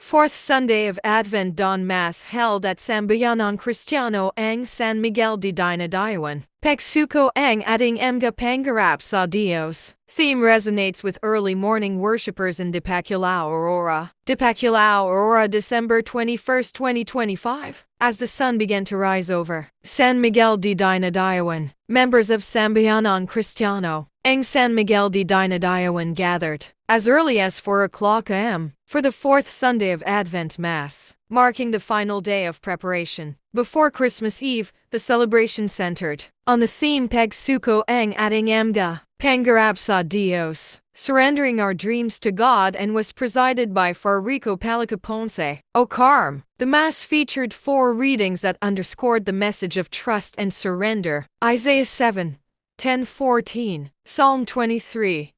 Fourth Sunday of Advent Dawn Mass held at Sambayanan Cristiano ang San Miguel de Dinadayawan. Pagsuko ang ating mga pangarap sa Dios. Theme resonates with early morning worshippers in Dipaculao Aurora. Dipaculao Aurora, December 21, 2025. As the sun began to rise over San Miguel de Dinadayawan, members of Sambayanan Cristiano ang San Miguel de Dinadayawan gathered as early as 4 o'clock am for the fourth Sunday of Advent Mass, marking the final day of preparation. Before Christmas Eve, the celebration centered on the theme Pagsuko ang ating mga pangarap sa Dios, surrendering our dreams to God, and was presided by Farico Palicaponce o Carm. The Mass featured 4 readings that underscored the message of trust and surrender: Isaiah 7:10-14, Psalm 23,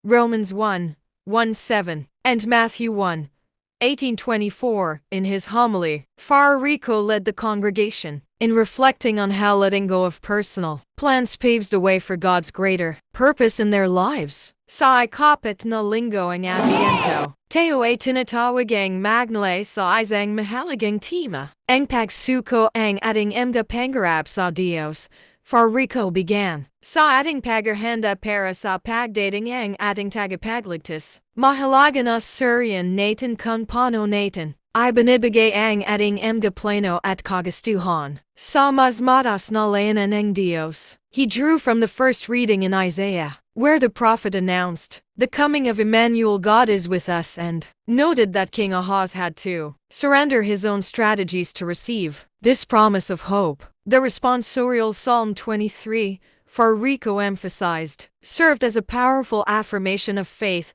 Romans 1:1-7, and Matthew 1:18-24. In his homily, Farico led the congregation in reflecting on how letting go of personal plans paves the way for God's greater purpose in their lives. Sa ikapit na linggo ang Adviento, Teo ay tinatawag ang magnale sa isang mahalagang tema, ang pagsuko ang ating mga pangarap sa Dios. Farico began sa ating paghahanda para sa pagdating ang ating tagapagligtas. Mahalaga na surian natin kung paano natin ay binibigay ang ating mga plano at kagustuhan sa mas mataas na layanan ng Dios. He drew from the first reading in Isaiah, where the prophet announced the coming of Emmanuel, God is with us, and noted that King Ahaz had to surrender his own strategies to receive this promise of hope. The responsorial Psalm 23, Farico emphasized, served as a powerful affirmation of faith.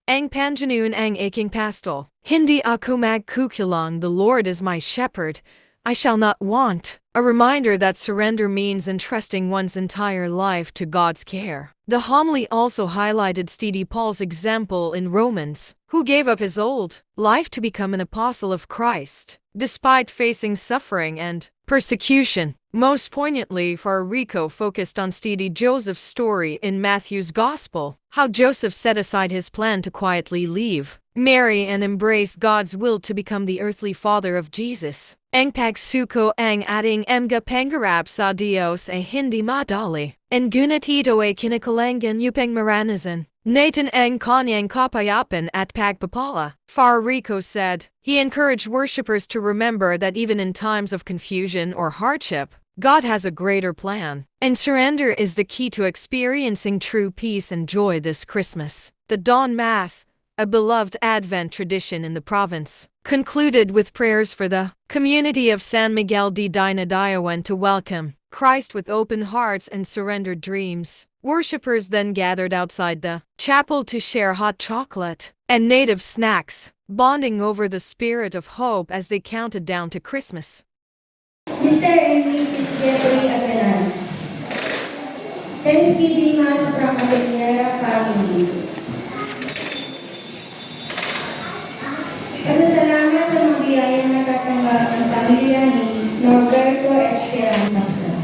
Ang Panjanuan ang aking pastor, hindi ako magkukulang, the Lord is my shepherd, I shall not want. A reminder that surrender means entrusting one's entire life to God's care. The homily also highlighted St. Paul's example in Romans, who gave up his old life to become an apostle of Christ, despite facing suffering and persecution. Most poignantly, Farico focused on St. Joseph's story in Matthew's Gospel, how Joseph set aside his plan to quietly leave Mary and embrace God's will to become the earthly father of Jesus. Ang pagsuko ang ating mga pangarap sa Dios ay hindi madali, and ngunit ito ay kinakailangan upang maranasan natin ang kanyang kapayapan at pagpapala. Farico said. He encouraged worshippers to remember that even in times of confusion or hardship, God has a greater plan, and surrender is the key to experiencing true peace and joy this Christmas. The Dawn Mass, a beloved Advent tradition in the province, concluded with prayers for the community of San Miguel de Dinadayawan to welcome Christ with open hearts and surrendered dreams. Worshippers then gathered outside the chapel to share hot chocolate and native snacks, bonding over the spirit of hope as they counted down to Christmas. Mr. and Mrs. Jeffrey Agalan. Thanksgiving Mass from Aguilera family. Pasasalamat sa mga biyayang natatanggap ng pamilya ni Norberto Esperanza.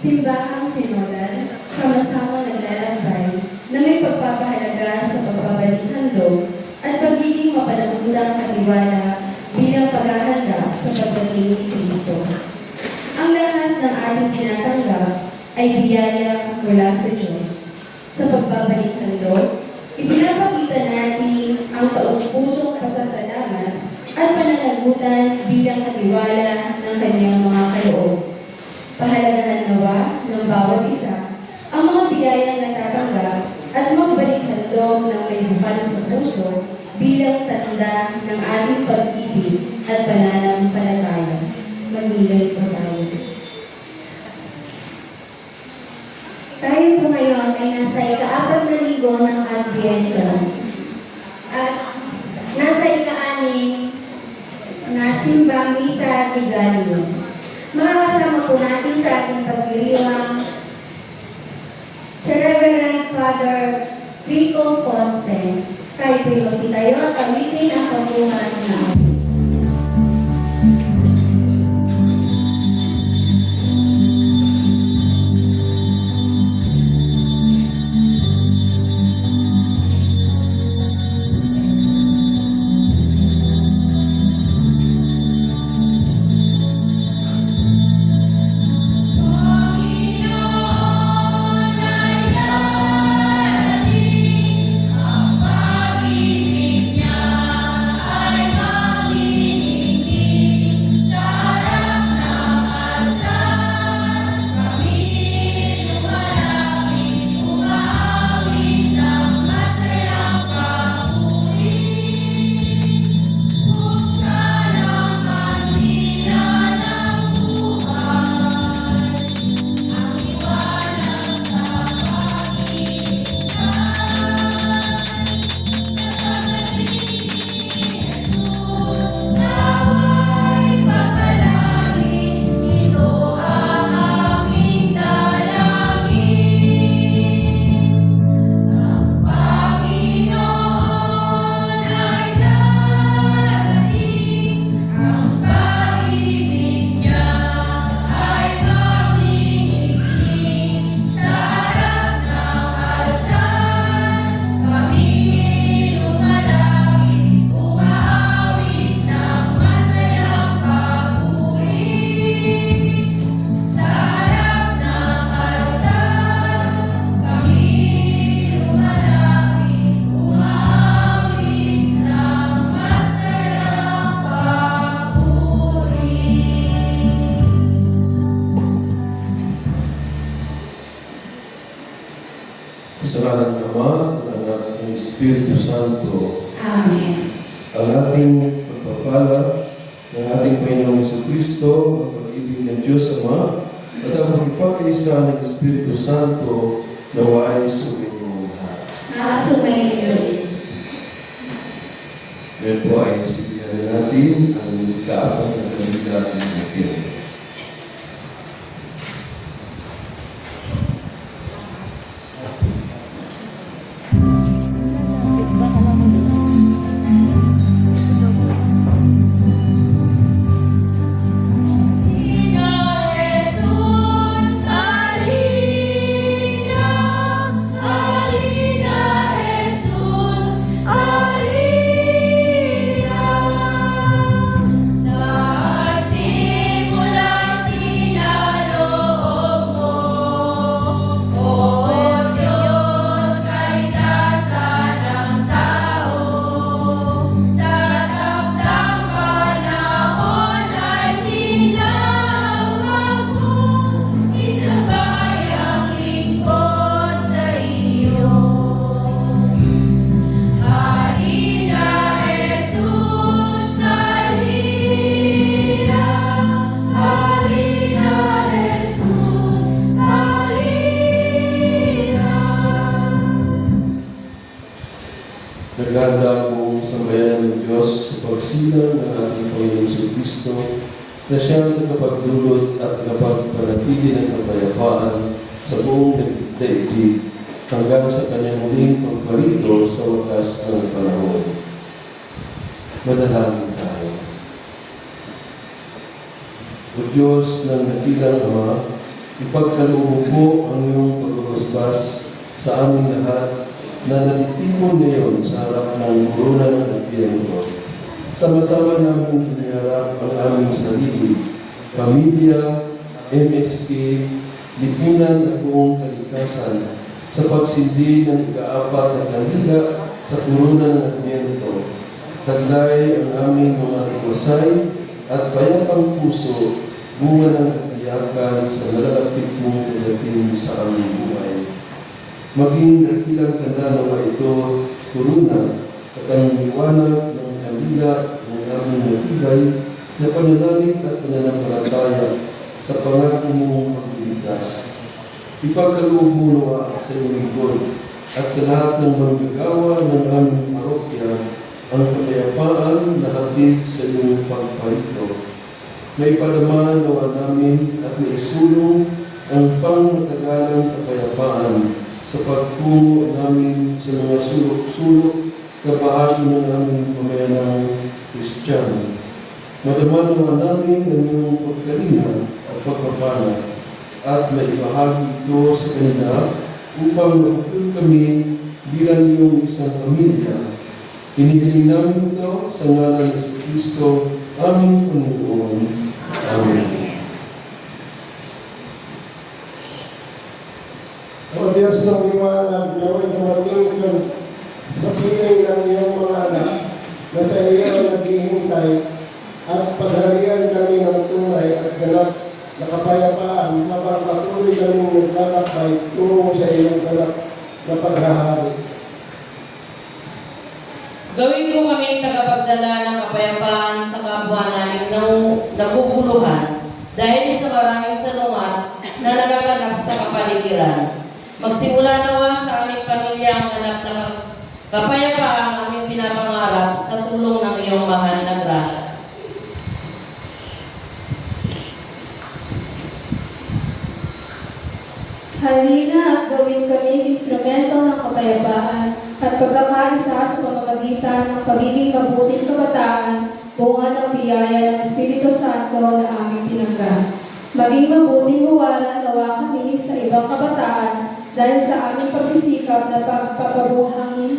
Simbahang sinodal, sama-sama naglalakbay na may pagpapahalaga sa pagbabalik handog at pagiging mapanatutang katiwala bilang paghahanda sa pagdating ni Kristo. Ang lahat ng ating tinatanggap ay biyaya mula sa Diyos. Sa pagbabalik handog, ipinapakita natin ang taus-pusong pasasalamat at pananagutan bilang katiwala ng kanyang mga kaloob. Pahalagahan nawa ng bawat isa ang mga biyayang natatanggap at magbalik handog ng may bukal sa puso bilang tanda ng ating pag-ibig at pananampalataya. Magnilay po tayo. Tayo po ngayon ay nasa ika-4 na linggo ng Adviento. At nasa ika-6 na simbang misa ni Galileo. Makakasama po natin sa ating pagdiriwang si Reverend Father Rico Ponce. Tayo po yung tayo at awitin ang pagbuhat na atin. Sa ngalan ng Ama, ng Anak at ng Espiritu Santo. Amen. Ang ating pagpapala ng ating Panginoong Jesucristo, ang pag-ibig ng Diyos Ama, at ang pagkipagkaisa ng Espiritu Santo naway sumainyo lahat. Sumainyo. Ngayon po ay sibihan natin ang ikaapat na kanila ng Panginoon. Naghahanda kong sambayanan ng Diyos sa pagsilang ng ating Panginoong Jesucristo na siyang tagapagdulot at tagapagpanatili ng kapayapaan sa buong daigdig hanggang sa kanyang muling pagparito sa wakas ng panahon. Manalangin tayo. O Diyos ng dakilang Ama, ipagkaloob mo ang iyong pagbabasbas sa aming lahat na nagtitipon ngayon sa harap ng korona ng Adbyento. Sama-sama namin piniharap ang aming sarili, pamilya, MSK, lipunan at buong kalikasan sa pagsindi ng ikaapat na kandila sa korona ng Adbyento. Taglay ang aming mga iwasay at payapang puso, bunga ng katiyakan sa nalalapit mong pagdating sa aming buhay. Maging dakilang kandala ito, korona, at ang liwanag ng kandila ng aming natibay na pananalig at pananampalataya sa pangako mong pagliligtas. Ipagkaloob mo nawa sa iyong lingkod at sa lahat ng manggagawa ng aming parokya ang kapayapaan na hatid sa iyong pagparito. May palaman nawa namin at maisulong ang pangmatagalang kapayapaan sa pagtungo namin sa mga sulok-sulok na bahagi ng aming pamayanang Kristiyano. Madama naman namin ang iyong pagkalina at pagpapala at maibahagi ito sa kanila upang mapagul kami bilang iyong isang pamilya. Hinihiling namin ito sa ngalan ng Jesucristo, aming Panginoon. Amen. O Diyos ng liwanag, naway dumating ka sa piling ng iyong mga anak na sa iyo naghihintay at pagharian kami ng tunay at ganap na kapayapaan habang patuloy kami naglalakbay tungo sa iyong ganap na paghahari. Gawin mo kami tagapagdala ng kapayapaan sa kapwa namin naguguluhan dahil sa maraming salungat na nagaganap sa kapaligiran. Magsimula nawa sa aming pamilya ang ganap na kapayapaan ang aming pinapangarap sa tulong ng iyong mahal na grasya. Halina at gawin kami instrumento ng kapayapaan at pagkakaisa sa pamamagitan ng pagiging mabuting kabataan, bunga ng biyaya ng Espiritu Santo na aming tinanggap. Maging mabuting huwaran nawa kami sa ibang kabataan dahil sa aming pagsisikap na pagpapabuhangin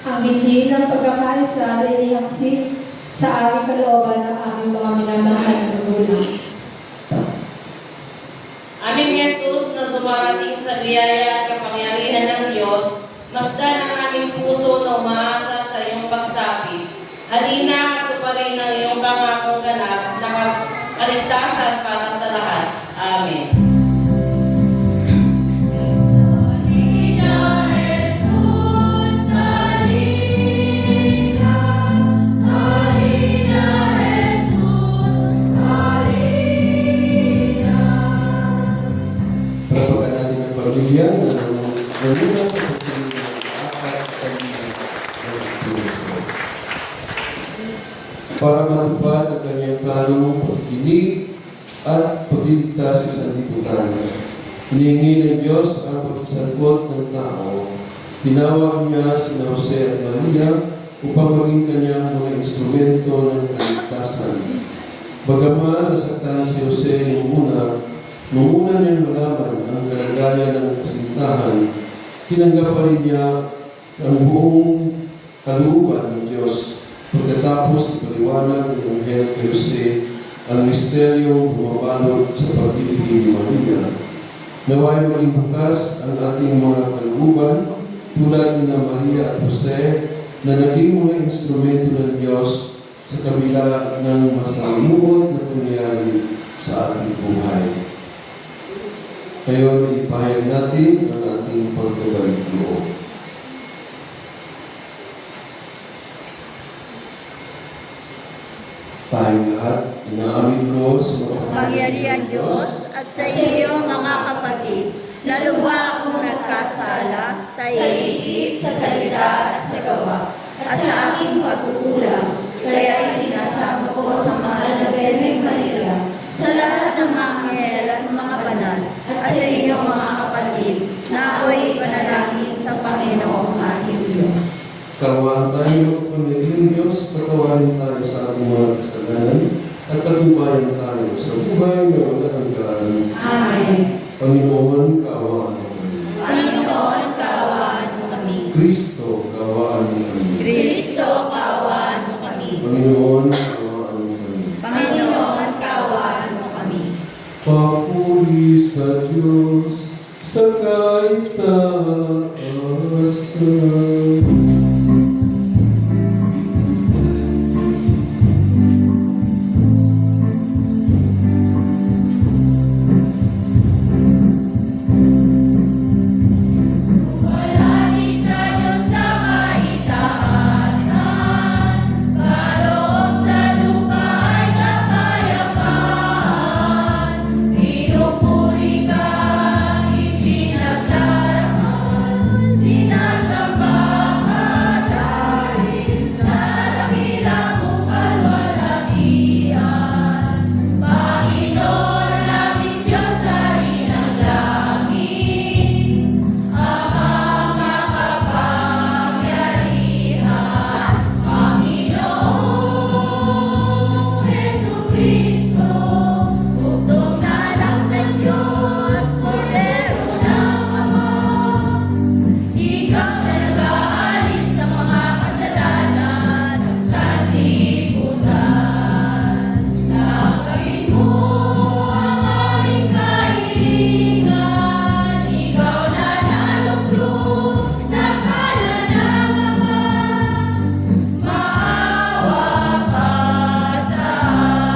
ang binhi ng pagkakaisa na inihaksik sa aming kalooban ng aming mga minamahal na magulang. Aming Jesus na dumarating sa biyaya at kapangyarihan ng Diyos, masdan ang aming puso na umaasa sa iyong pagsapit. Halina at tuparin ang iyong pangakong ganap na kaligtasan para sa lahat. Amen. Halina, pamilya na nanuna sa pagpili ng apat pamilya ng Espiritu. Para matupad ang kanyang planong pagkikinig at pagliligtas sa sanlibutan. Hinihingi ng Diyos ang pagsangkot ng tao. Tinawag niya si Jose at Maria upang maging kanyang mga instrumento ng kaligtasan. Bagaman nasaktan si Jose nung una niyang malaman ang kalagayan ng kasintahan, tinanggap pa rin niya ang buong kalooban ng Diyos. Pagkatapos ipaliwanag ng Anghel kay Jose ang misteryong bumabalot sa paglilihim ni Maria. Naway maging bukas ang ating mga kalooban tulad ni Maria at Jose na naging mga instrumento ng Diyos sa kabila ng masalimuot na pangyayari sa ating buhay. Ngayon, ipahayag natin ang ating pagbabalik loob. Tayong lahat, inaamin ko sa Pangyarihan Diyos at sa iyo mga kapatid, na lubha akong nagkasala sa isip, sa salita at sa gawa, at sa aking pagkukulang. Kaya isinasamo ko sa mahal na Birheng Maria, sa lahat ng mga anghel at mga banal, at sa inyong mga kapatid, na ako'y ipanalangin sa Panginoong ating Diyos. Kawaan tayo ng Panginoon Diyos, patawarin tayo sa ating mga kasalanan, at pagdubayan tayo sa buhay na wala hanggan. Amen. Panginoon, kaawaan mo kami. Panginoon, kaawaan mo kami. Kristo, kaawaan mo kami. Kristo, kaawaan mo kami. Panginoon, kaawaan mo kami. Panginoon, kaawaan mo kami. Papuri sa Diyos sa kaitaasan. Wala di sa Diyos sa kaitaasan, kaloob sa lupa ay kapayapaan. Pinupuri ka, ipinagdaraan, sinasamba ka dahil sa dakila mong kalwalhatian. Panginoon namin Diyos sa rinang langit, Ama makapangyarihan, Panginoong Jesucristo, bugtong na anak ng Diyos, Kordero ng Ama. Ikaw na nag-aalis sa mga kasalanan ng sanlibutan. Tanggapin mo ang aming kahilingan, ikaw na naluklok sa kanan ng Ama. Maawa ka sa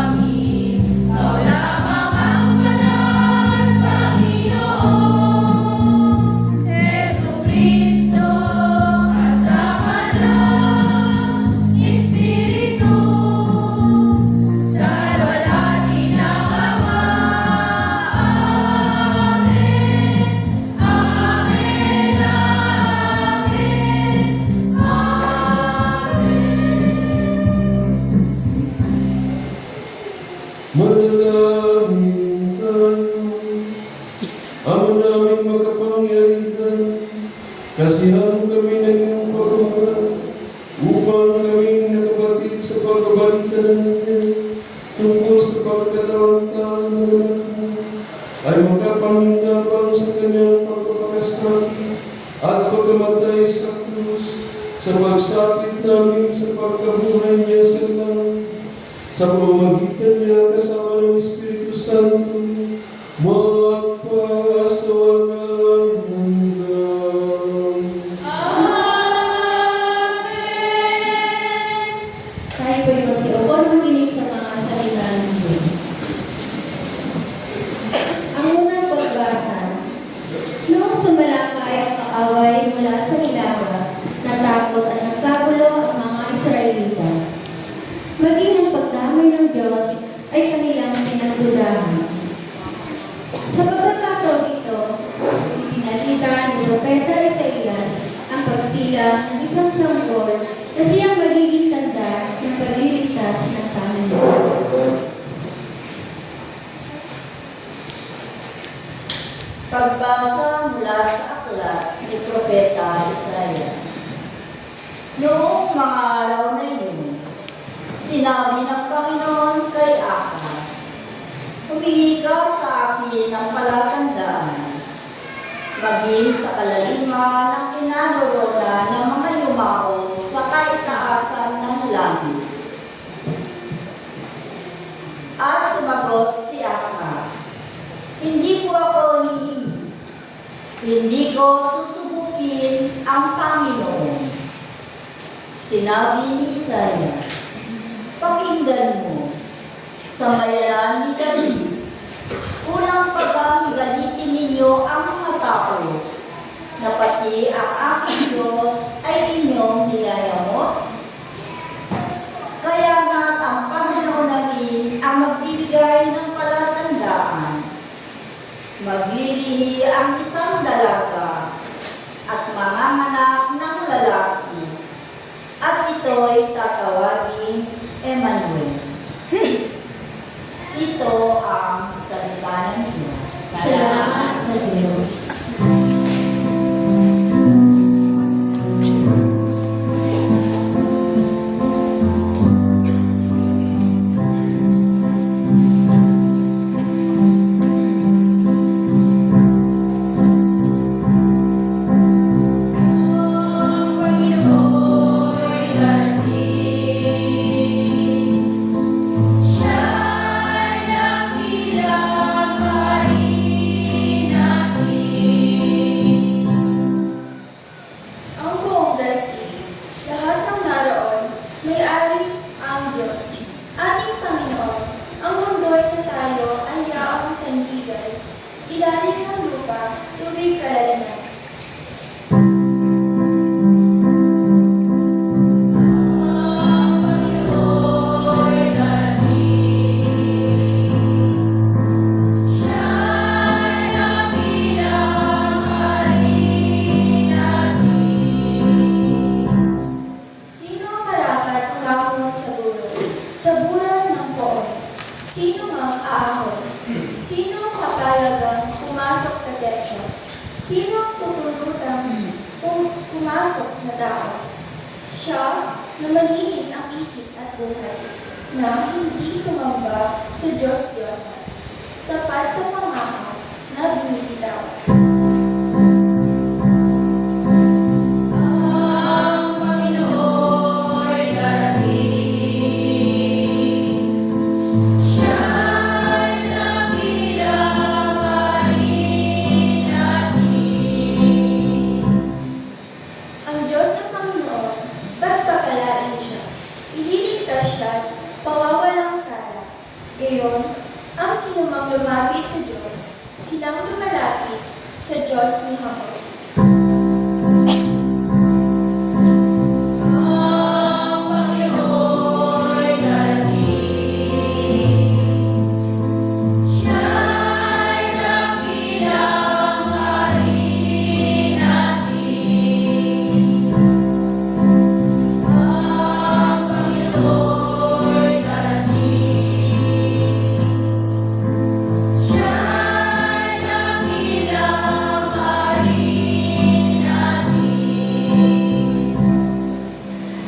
amin, ikaw lamang ang banal, Panginoon Jesucristo, kasama ng Espiritu, sa luwalhati ng Ama. Amen. Amen. Amen. Manalangin tayo. Ama namin makapangyarihan, kasihan kami ng iyong pagmamahal, upang kami nakabatid sa pagbabalita ng Anghel tungkol sa pagkatawang-tawang ng anak mo, ay makapaminabang sa kanyang pagpapakasakit at pagkamatay sa krus, sa pagsapit namin sa pagkabuhay niya sa langit, sa pamamagitan niya kasama ng Espiritu Santo, magpasawalang hanggan. Tayo po yung magsiupo ng makinig sa mga salita ng Diyos. Ang unang pagbasa. Noong sumalakay ang kaaway mula sa Hilaga, natakot at nagkagulo ang mga Israelita. Maging ang pagdamay ng Diyos ay kanilang pinagdudahan. Sa pagkakataon ito, Propeta Isaías ang pagsilang ng isang sanggol na siyang magiging tanda ng pagliligtas ng Panginoon. Pagbasa mula sa aklat ni Propeta Isaías. Noong mga araw na iyon, sinabi ng Panginoon kay Ahaz, "Humingi ka sa akin ng palatandaan, maging sa kalaliman ng kinaroroonan ng mga yumao sa kaitaasan ng langit." At sumagot si Ahaz, "Hindi ko ako hihingi, hindi ko susubukin ang Panginoon." Sinabi ni Isaías, "Pakinggan mo, sa bayaran ni David, unang pagkakagalitin ninyo ang mga tao, na pati ang aking Diyos ay inyong niyayamot. Kaya nga't ang Panginoon na rin ang magbibigay ng palatandaan. Maglilihi ang isang dalaga at manganganak ng lalaki, at ito'y tatawagin Emmanuel." Ito ang salita ng Diyos. Salamat sa Diyos. Ang buong daigdig, lahat ng naroon, may-ari ang Diyos, ating Panginoon. Ang mundo'y na tayo ay yaong sandigan, ilalim ng lupa, tubig kalalaman. Sino ang marakat umakot sa burol? Sa bural ng poon. Sino ang aahon? Sino ang papayagang pumasok sa techo? Sino ang tutulutang pumasok na tao? Siya na malinis ang isip at buhay, na hindi sumamba sa Diyos-Diyosan, tapat sa pangako na binibitawan. Ang Diyos ng Panginoon, pagpapalain siya. Ililigtas siya, pawawalang sala. Gayon, ang sinumang lumapit sa Diyos, silang lumalapit sa Diyos ni Jacob.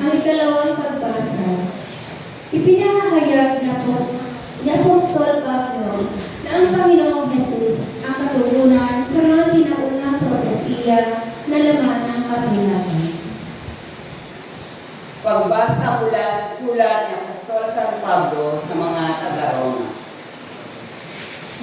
Ang ikalawang pagbasa. Ipinahayag ni Apostol Pablo na ang Panginoong Jesus ang katugunan sa mga sinaunang propesiya na laman ng kasulatan. Pagbasa mula sa sulat ni Apostol San Pablo sa mga taga-Roma.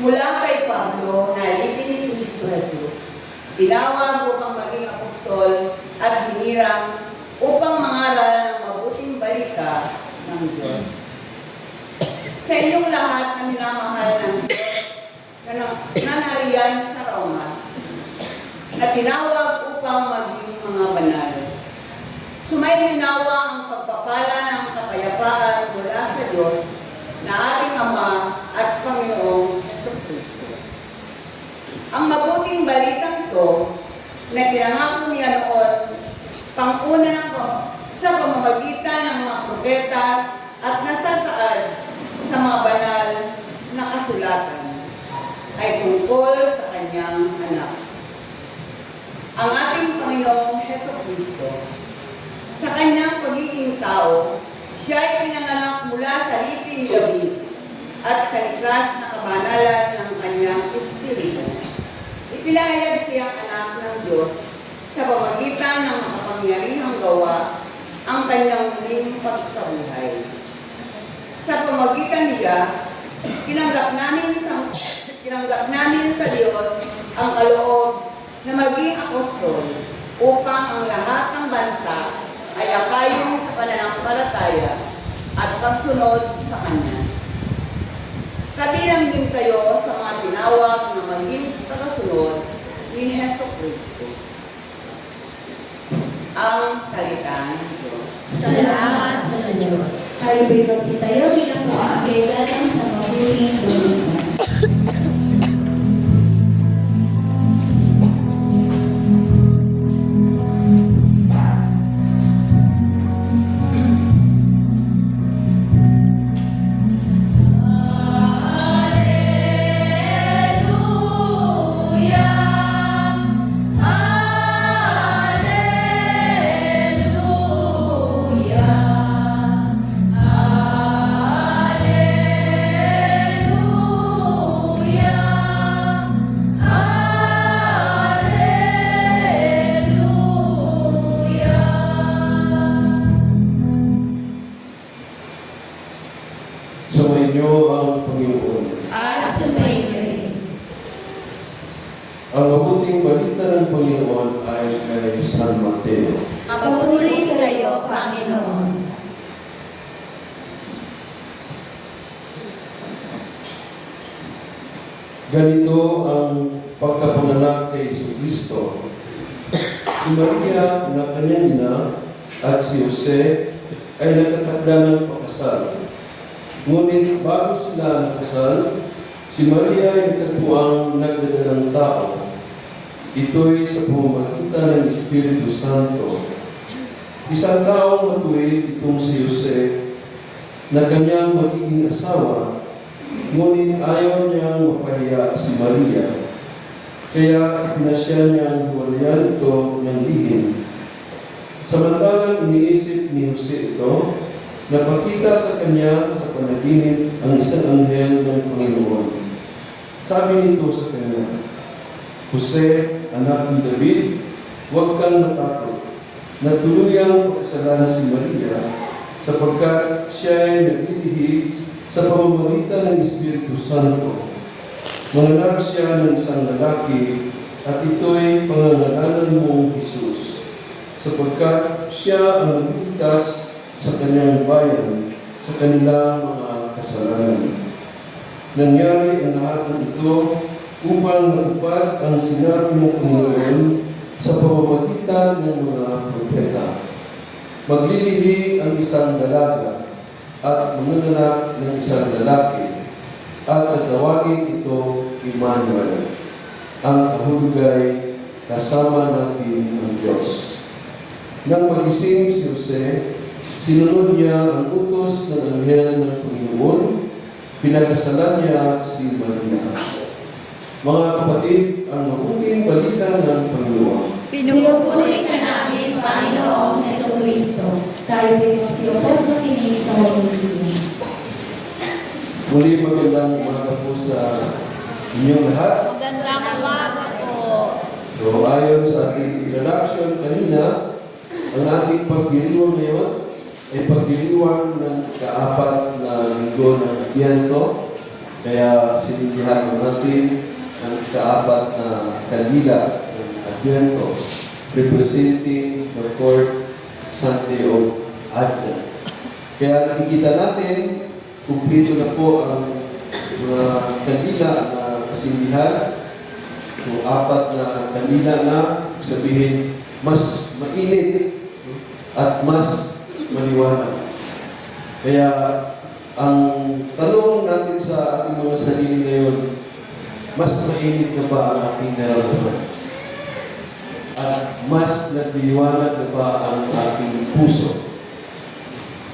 Mula kay Pablo na alipin ni Kristo Jesus, tinawag upang maging apostol at hinirang upang mangaral ng mabuting balita ng Diyos. Sa inyong lahat na minamahal ng Diyos na nariyan sa Roma, na tinawag upang maging mga banal. Sumaininawa ang pagpapala ng kapayapaan mula sa Diyos na ating Ama at Panginoong Jesucristo. Ang mabuting balitang ito na pinangako niya noon, pang-una sa pamamagitan ng mga propeta at nasasaad sa mga banal na kasulatan ay tungkol sa kanyang anak. Ang ating Panginoong Hesukristo, sa kanyang pagiging tao, siya ay pinanganak mula sa lipin ni David at sa likas na kabanalan ng kanyang espiritu. Ipinahayag siyang anak ng Diyos sa pamamagitan ng makapangyarihang gawa ang kanyang muling pagkabuhay. Sa pamamagitan niya, tinanggap namin sa Diyos ang kaloob na maging apostol upang ang lahat ng bansa ay akayon sa pananampalataya at pagsunod sa Kanya. Kabilang din kayo sa mga tinawag na maging tagasunod ni Hesukristo. Ang salita ng Diyos. Salamat sa Diyos. Tayo po'y magsitayo bilang pag-aagilan sa mabuting balita. Sumainyo ang Panginoon. At sumainyo. Ang mabuting balita ng Panginoon ay kay San Mateo. Papuri sa iyo, Panginoon. Ganito ang pagkapanganak kay Jesucristo. Si Maria na kanyang ina at si Jose ay nakatakda ng pakasal. Ngunit bago sila nakasal, si Maria ay natagpuang nagdadalang tao. Ito'y sa pamamagitan ng Espiritu Santo. Isang taong matuwid itong si Jose na kanyang magiging asawa, ngunit ayaw niyang mapahiya si Maria. Kaya pinasya niyang hiwalayan ito ng lihim. Samantalang iniisip ni Jose ito, napakita sa kanya sa panaginip ang isang anghel ng Panginoon. Sabi nito sa kanya, Jose, anak ni David, huwag kang natakot na tuluyang pagkasalan si Maria sapagkat siya ay naglilihi sa pamamagitan ng Espiritu Santo. Manganak siya ng isang lalaki at ito'y pangangalanan mong Jesus sapagkat siya ang magligtas sa kanyang bayan, sa kanilang mga kasalanan. Nangyari ang lahat ng ito upang matupad ang sinabi ng Panginoon sa pamamagitan ng mga propeta. Maglilihi ang isang dalaga at manganganak ng isang lalaki at tatawagin ito Emmanuel. Ang kahulugay kasama natin ang Diyos. Nang magising si Jose, sinunod niya ang utos ng anghel ng Panginoon, pinakasalan niya si Maria. Mga kapatid, ang mabuting balita ng Panginoon. Pinupuri ka namin, Panginoong Hesukristo. Tayo po'y magsiyopod makinig sa walang. Muli magandang umaga po sa inyong lahat. Magandang umaga po. So ayon sa ating introduction kanina, ang ating pagdiriwang ngayon ay pagdiriwang ng kaapat na linggo ng Adbyento. Kaya sinindihan natin ang kaapat na kandila ng Adbyento, representing the fourth Sunday of Advent. Kaya nakikita natin, kumplito na po ang mga kandila na kasindihan. Kung apat na kandila na, sabihin, mas mainit at mas maliwanag. Kaya ang tanong natin sa ating mga sarili ngayon, mas mainit na ba ang aking nararamdaman? at mas nagliwanag na ba ang aking puso?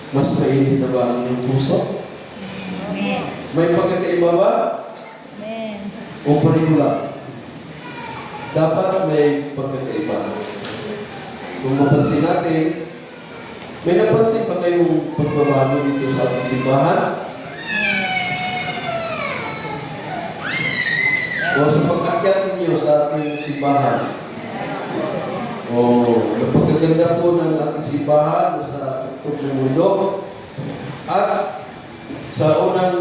Mas mainit na ba ang inyong puso? May pagkakaiba ba? O pareho lang? Dapat may pagkakaiba. Kung mapansin natin, may napansin pa kayong pagbabago dito sa ating simbahan? O sa pag-akyat ninyo sa ating simbahan? O napagkaganda po ng ating simbahan sa tuktok ng mundo. At sa unang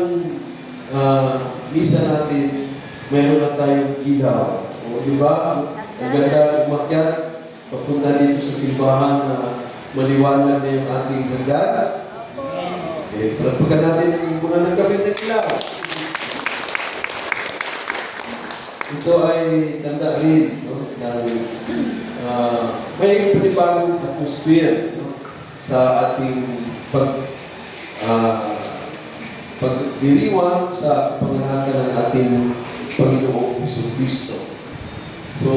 misa natin, meron na tayong ilaw. O di ba? Ang ganda umakyat, papunta dito sa simbahan na maliwanag na yung ating hagdan. Pagka natin muna nagkamit ng ilaw. Ito ay tanda rin ng may panibagong atmosphere sa ating pagdiriwang sa panganakan ng ating Panginoong Jesucristo. So,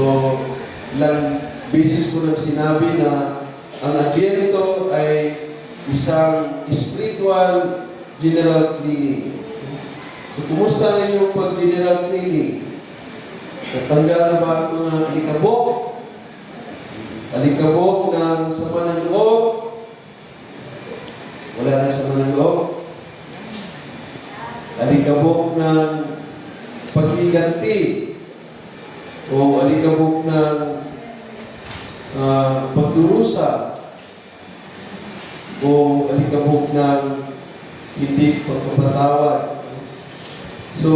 ilang beses ko nang sinabi na ang Adbyento ay isang spiritual general cleaning. So, kumusta ang inyong pag-general cleaning? Natanggal na ba ang mga alikabok? Alikabok ng sama ng loob? Wala na sama ng loob? Alikabok ng paghiganti? O alikabok ng pagdurusa? O alikabok ng hindi pagkapatawad? So,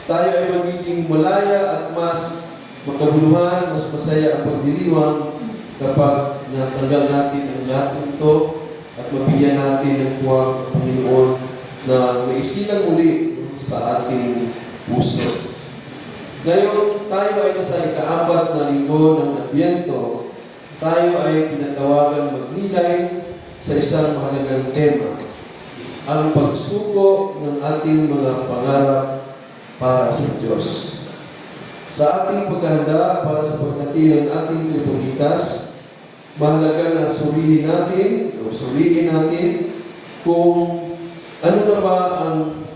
tayo ay magiging malaya at mas makabuluhan, mas masaya ang pagdiriwang kapag natanggal natin ang lahat ng ito at mabigyan natin ng puwang Panginoon na maisilang uli sa ating puso. Ngayon, tayo ay nasa ika-4 na linggo ng Adbyento. Tayo ay pinatawagan magnilay sa isang mahalagang tema, ang pagsuko ng ating mga pangarap para sa Diyos. Sa ating paghahanda para sa pagdating ng ating tagapagligtas, mahalaga na suriin natin kung ano na ba ang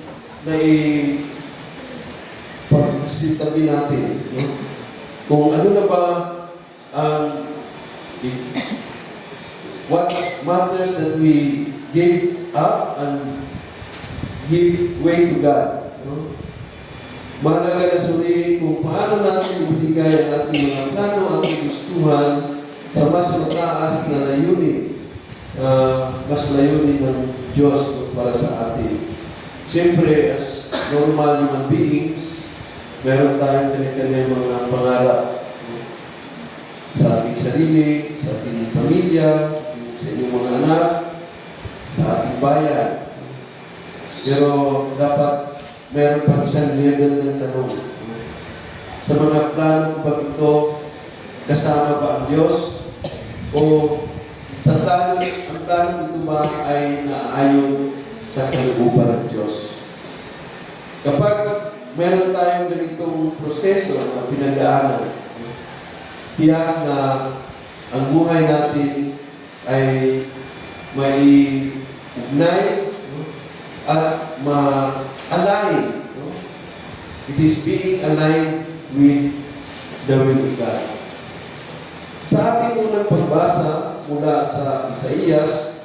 naipag-isitabi natin. No? Kung ano na ba ang what matters that we give up and give way to God. No? Mahalaga na suriin kung paano natin ibigay ang ating mga plano at gustuhan sa mas mataas na layunin, mas layunin ng Diyos para sa atin. Siyempre, as normal human beings, meron tayong kanya-kanya mga pangarap sa ating sarili, sa ating pamilya, sa inyong mga anak, sa ating bayan. Pero dapat meron pa isang level ng tanong. Sa mga plano ba ito, kasama ba ang Diyos? O sa plano, ang plano ito ba ay naayon sa kalooban ng Diyos? Kapag meron tayong ganitong proseso na pinagdaanan, tiyak na ang buhay natin ay may ugnay at ma-align. No? It is being aligned with the will of God. Sa ating unang pagbasa mula sa Isaías,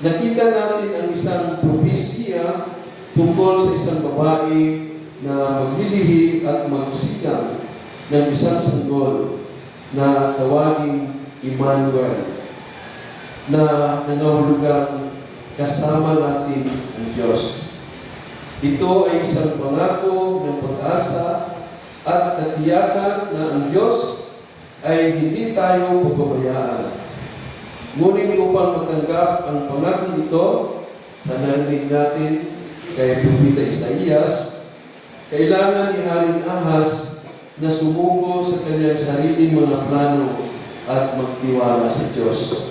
nakita natin ang isang propesya tungkol sa isang babae na maglilihi at magsilang ng isang sanggol na tawaging Emmanuel, na nangahulugang kasama natin ang Diyos. Ito ay isang pangako ng pag-asa at katiyakan na ang Diyos ay hindi tayo pababayaan. Ngunit upang matanggap ang pangako nito, sa narinig natin kay Propeta Isaías, kailangan ni Haring Ahaz na sumuko sa kanyang sariling mga plano at magtiwala sa Diyos.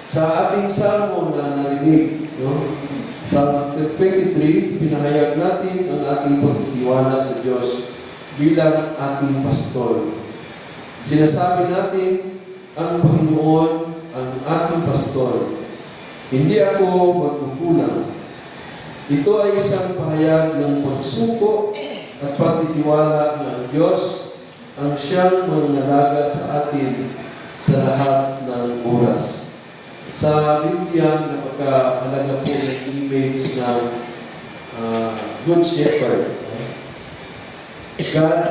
Sa ating salmo na narinig, sa 23, pinahayag natin ang ating pagtitiwala sa Diyos bilang ating pastor. Sinasabi natin, ang Panginoon ang ating pastor. Hindi ako magkukulang. Ito ay isang pahayag ng pagsuko at pagtitiwala na ang Diyos ang siyang mananaga sa atin sa lahat ng oras. Sa Biblia, napakahalaga po ng image ng Good Shepherd. God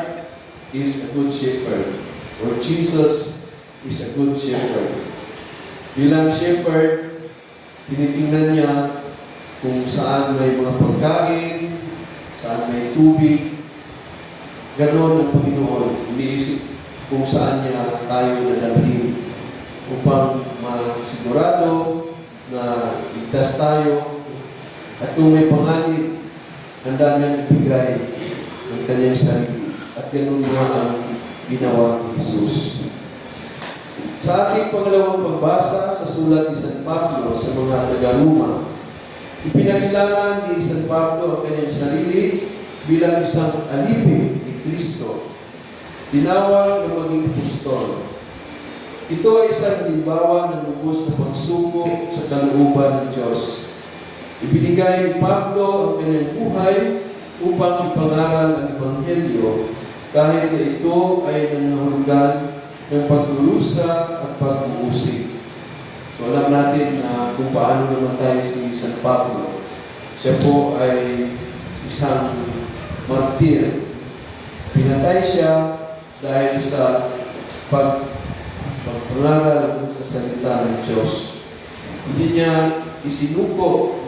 is a good shepherd, or Jesus is a good shepherd. Bilang shepherd, tinitingnan niya kung saan may mga pagkain, saan may tubig. Ganon ang Panginoon. Iniisip kung saan niya tayo nadalhin upang masigurado na ligtas tayo. At kung may panganib, handa niyang ibigay ang kanyang sarili. At ganon nga ang ginawa ni Jesus. Sa ating pangalawang pagbasa sa sulat ni San Pablo sa mga taga-Roma, ipinakilala ni San Pablo ang kanyang sarili bilang isang alipin ni Kristo, tinawag na maging apostol. Ito ay isang halimbawa ng lubos na pagsuko sa kalooban ng Diyos. Ibinigay ni Pablo ang kanyang buhay upang ipangaral ang Ebanghelyo kahit na ito ay nangangahulugan ng pagdurusa at pag-uusig. So alam natin na kung paano namatay si San Pablo. Siya po ay isang martir. Pinatay siya dahil sa pagpangaral sa salita ng Diyos. Hindi niya isinuko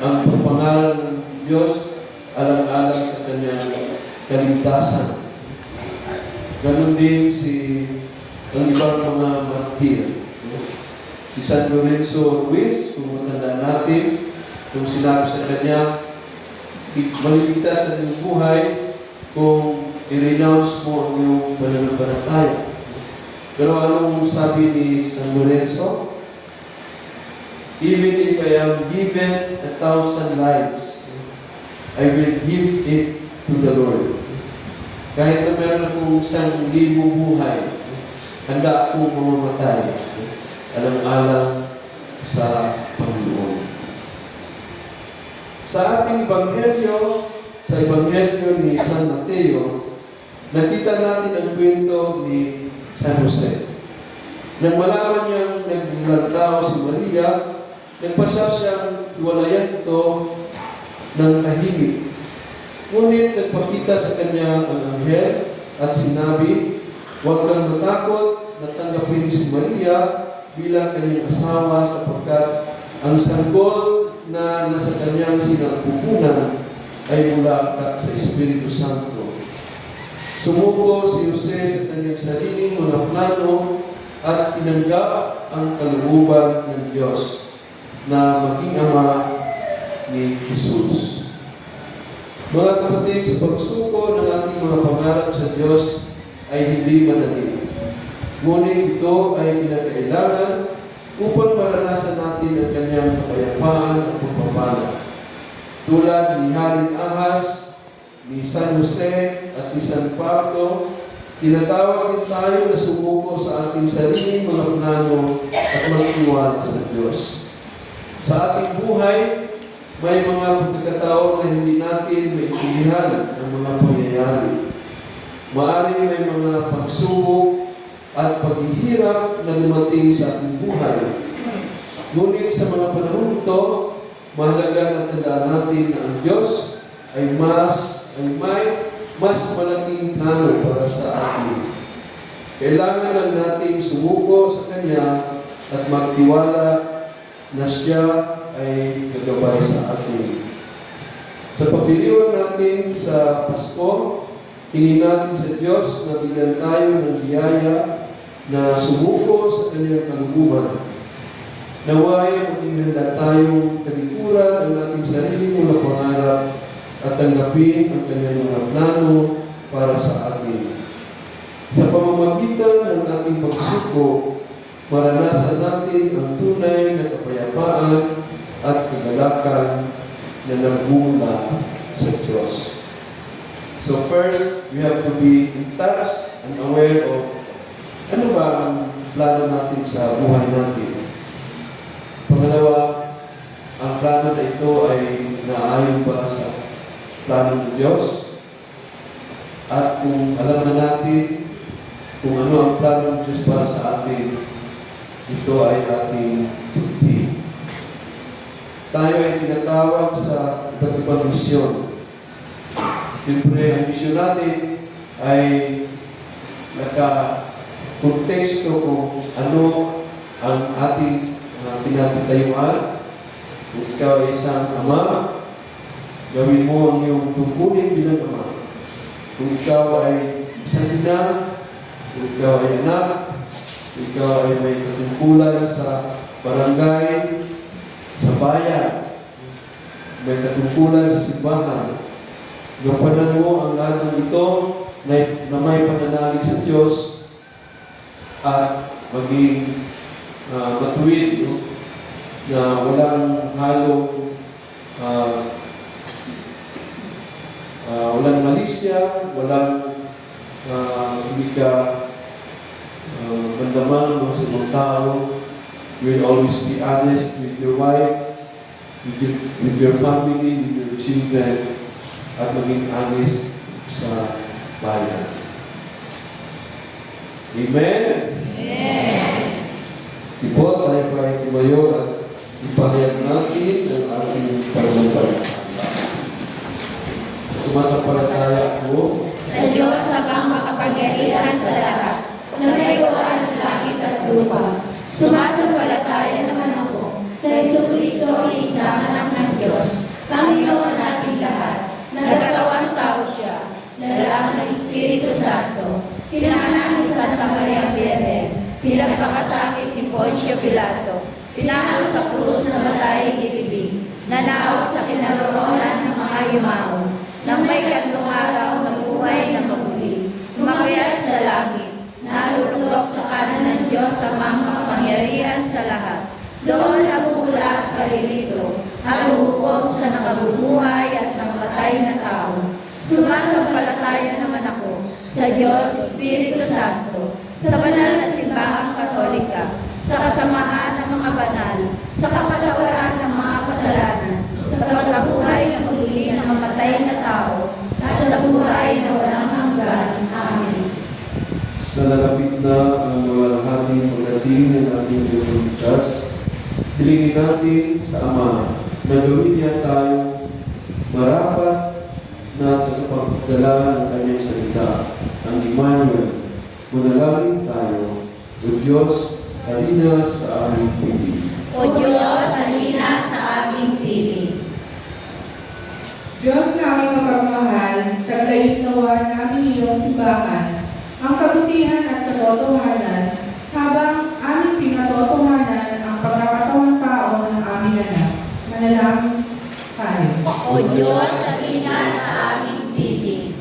ang pagpangaral ng Diyos alang-alang sa kanyang kaligtasan. Ganon din ang ibang mga martir. Si San Lorenzo Ruiz, kung matanda natin, kung sinabi sa kanya, maliligtas ang iyong buhay kung i-renounce mo ang iyong pananampalataya. Pero anong sabi ni San Lorenzo? Even if I am given 1,000 lives, I will give it to the Lord. Kahit na meron akong 1,000 buhay, handa akong mamamatay alang-alang sa Panginoon. Sa ating Ebanghelyo, sa Ebanghelyo ni San Mateo, nakita natin ang kwento ni San Jose. Nang malaman niyang nagbilang tao si Maria, nagpasya siyang iwalayan ito ng tahimik. Ngunit nagpakita sa kanya ang anghel at sinabi, "Huwag kang matakot na tanggapin si Maria bilang kanyang asawa sapagkat ang sanggol na nasa kanyang sinapupunan ay mula sa Espiritu Santo." Sumuko si Jose sa kanyang sariling mga plano at tinanggap ang kalooban ng Diyos na maging ama ni Jesus. Mga kapatid, sa pagsuko ng ating mga pangarap sa Diyos ay hindi madali. Ngunit ito ay kinakailangan upang maranasan natin ang kanyang kapayapaan at pagpapala. Tulad ni Haring Ahas, ni San Jose at ni San Pablo, tinatawag din tayo na sumuko sa ating sariling mga plano at magtiwala sa Diyos. Sa ating buhay, may mga pagkakataon na hindi natin maintindihan ang mga pangyayari. Maaaring may mga pagsubok at paghihirap na lumating sa ating buhay. Ngunit sa mga panahon ito, mahalaga na tandaan natin na ang Diyos ay may mas malaking plano para sa atin. Kailangan lang natin sumuko sa Kanya at magtiwala na Siya ay gagabay sa atin. Sa pagdiriwang natin sa Pasko, hingin natin sa Diyos na bigyan tayo ng biyaya na sumuko sa Kanyang kalooban. Naway maging handa tayong talikuran ang ating sariling mga pangarap at tanggapin ang Kanyang mga plano para sa atin. Sa pamamagitan ng ating pagsuko, maranasan natin ang tunay na kapayapaan at kagalakan na nagmumula sa Diyos. So first, we have to be in touch and aware of ano ba ang plano natin sa buhay natin? Pangalawa, ang plano na ito ay naayon ba sa plano ng Diyos? At kung alam na natin kung ano ang plano ng Diyos para sa atin, ito ay ating tugti. Tayo ay tinatawag sa iba't ibang misyon. Siyempre, ang misyon natin ay naka-konteksto kung ano ang ating tinatayuan. Kung ikaw ay isang ama, gawin mo ang iyong tungkulin bilang ama. Kung ikaw ay isang ina, kung ikaw ay anak, kung ikaw ay may katungkulan sa barangay, sa bayan, may katungkulan sa simbahan, gampanan mo ang lahat ng ito na may pananalig sa Diyos at maging matuwid, no? Na walang halong walang malisya, walang hindi ka mandaman no, sa ibang tao. You will always be honest with your wife, with your family, with your children, at maging honest sa bayan. Amen? Amen! Ipo, tayo pa ay tumayo at ipahayag natin ang ating pananampalataya. Sumasampalataya ako Sa Diyos ang makapangyarihan sa lahat, na may gawa ng langit at lupa. Sumasampalataya naman ako na Jesucristo ang isang anak ng Diyos, Panginoon nating lahat, nagkatawang tao siya, nalalaman ng Espiritu Santo, pinanganak ni Santa Maria Virgen, pinagpakasakit ni Poncio Pilato, pinako sa krus na matayang ilibing, nanaog sa kinaroroonan ng mga yumao, nang may 3 araw nabuhay na maguli, umakyat sa langit, naluluklok sa kanan ng Diyos ang mga makapangyarihan sa lahat. Doon nagmumula at palilito, at hukom sa nakabubuhay at nakamatay na tao. Sumasampalataya naman ako sa Diyos, Espiritu Santo, sa banal na simbahang Katolika, sa kasamahan ng mga banal, sa kapatawaran ng mga kasalanan, sa pagkabuhay na maguli ng mamatay na tao, at sa buhay na walang hanggan. Amen. Nalalapit na ang malalhating pagdating ng ating Diyos. Hilingin natin sa Ama na gawin niya tayo marapat na tagapagdala ng kanyang salita, ang Emmanuel. Manalangin tayo, O Diyos, halina sa aming piling. O Diyos, halina sa aming piling. Diyos naming mapagmahal, taglayin nawa namin iyong simbahan, ang kabutihan at katotohanan, habang aming pinatotohanan ang pagkakatawang tao ng aming anak. Manalangin tayo. O Diyos, halina sa aming piling.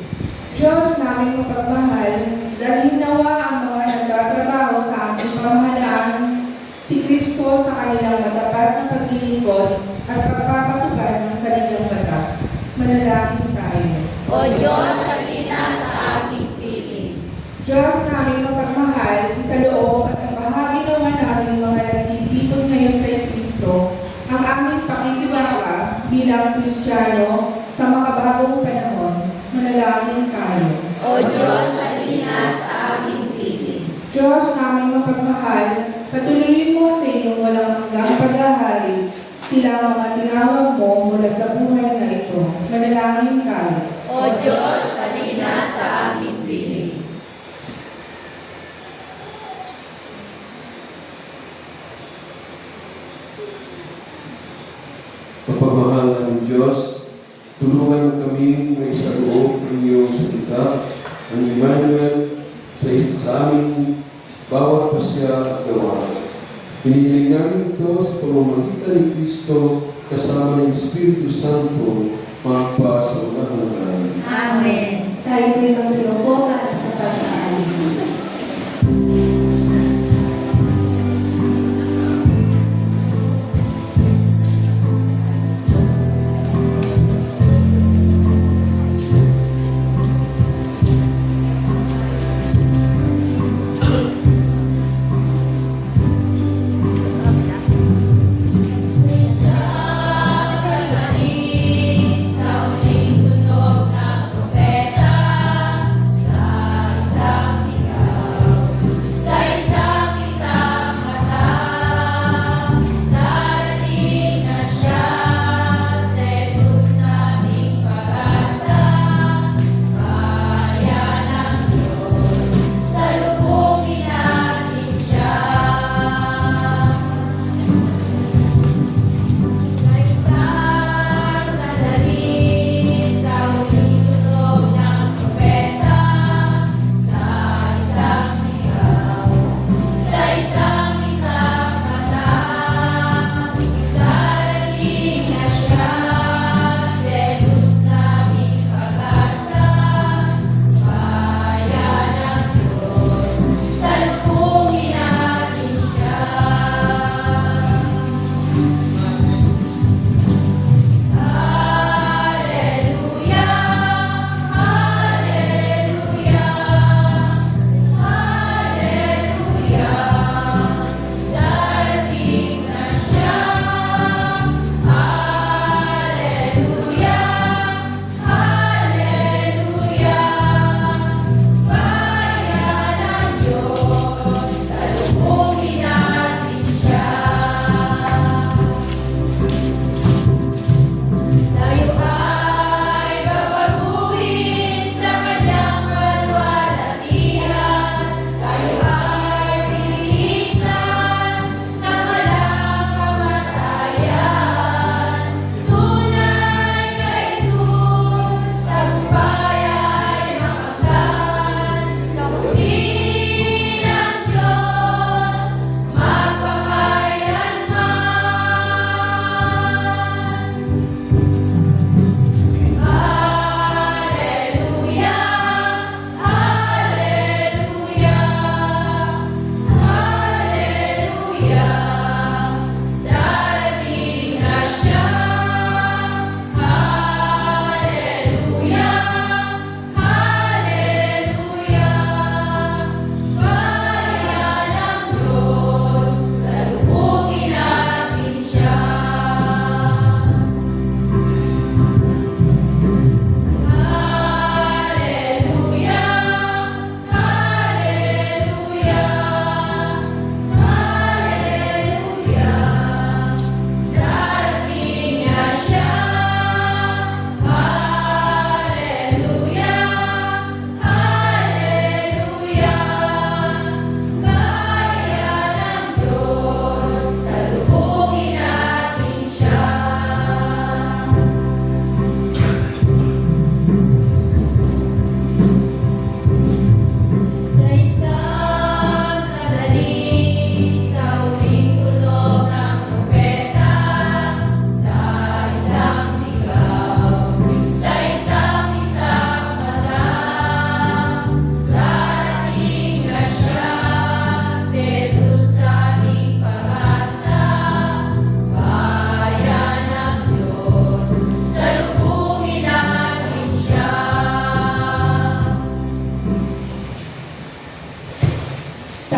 Diyos naming mapagmahal, dalhin nawa ang mga nagtatrabaho sa aming pamahalaan, si Kristo sa kanilang matapat na paglilingkod at pagpapatupad ng saligang batas. Manalangin tayo. O Diyos, halina sa aming piling. Diyos naming mapagmahal, sa loob at ang bahagi naman naming mga nagtitipon ngayon kay Kristo, ang aming pakikibaka bilang Kristiyano sa makabagong panahon. Manalangin tayo. O Diyos, halina sa aming piling. Diyos naming mapagmahal, patuloyin mo sa inyong walang hanggang paghahari sila mga tinawag mo mula sa buhay na ito. Manalangin tayo. O Diyos, halina sa aming piling. Kapagmahal ng Diyos, tulungan mo kami may sa loob ng iyong salita, ang Emmanuel, sa aming bawat pasya at gawa. Hinihiling namin ito sa pamamagitan ni Kristo kasama ng Espiritu Santo magpa sa walang hanggan. Amen. Tayo po'y magsinupo para sa pagkaalim.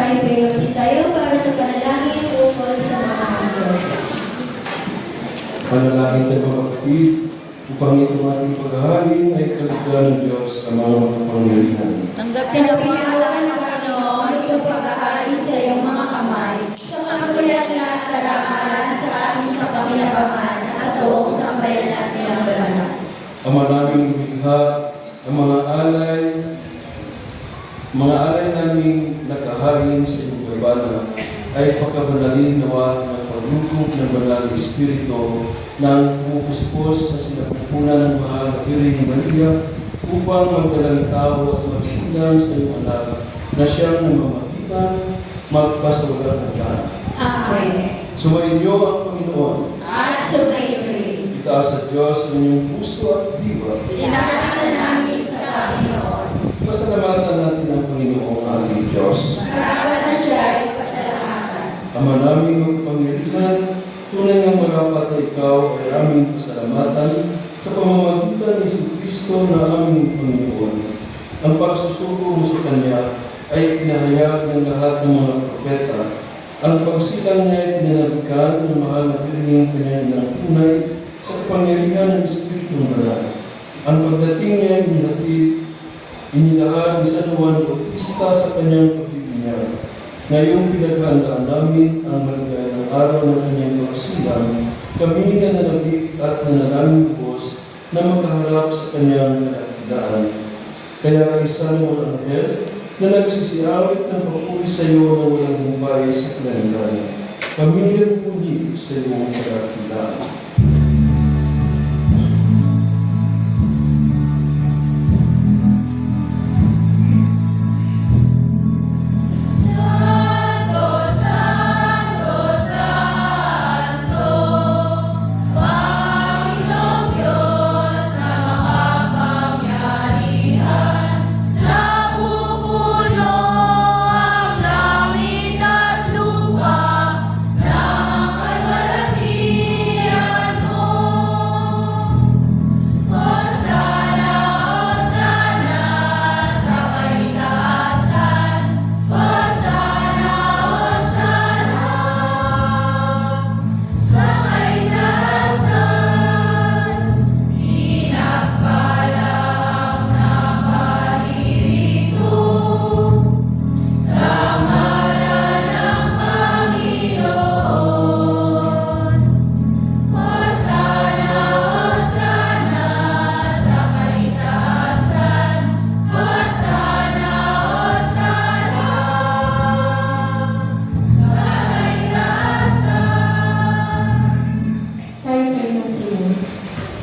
tayo pinagsitayo tayo para sa panalangin ukol sa mga anghel. Panalangin tayo mga kapatid, upang itong ating paghahalin ay kalugdan ng Diyos sa mga makapangyarihan. Tanggapin ang Panginoon ng Panginoon ang iyong pag-aalin sa iyong mga kamay, sa kagulat at karangalan sa aming kapakinabangan at sa buong sambayan natin ang banal. Ama naming lumikha, ang mga alay naming nakahain sa iyong gabana ay pagkabanalin nawa ng paglukog ng banal na Espiritu nang pumupuspos sa sinapupunan ng mahal na Birhen Maria upang magdalang tao at magsilang sa iyong anak na siyang namamagitan magpasawalan ng lahat. Amen. Sumayin niyo ang Panginoon. At sumayin rin. Itaas sa Diyos ang inyong puso at diwa. Tinaasan namin sa Panginoon. Pasalamatan natin ang Panginoong ating Diyos. Marapat na siya ay pasalamatan. Ama naming magpangyarihan, tunay nga marapat na ikaw ay aming pasalamatan sa pamamagitan ni Jesucristo na aming Panginoon. Ang pagsusuko mo sa Kanya ay pinahayag ng lahat ng mga propeta. Ang pagsilang niya ay pinanabikan ng mahal na Birhen Kanya ng tunay sa kapangyarihan ng Espiritu Banal. Ang pagdating niya ay inilaan ni San Juan Bautista sa kanyang pagbibinyag. Ngayong pinaghandaan namin ang maligayang araw ng kanyang pagsilang, kami nananabik at nanalangin lubos na makaharap sa kanyang kadakilaan. Kaya isa ng mga anghel na nagsisiawit ng papuri sa iyo na walang humpay sa kalangitan, kami nagpuli sa iyong kadakilaan.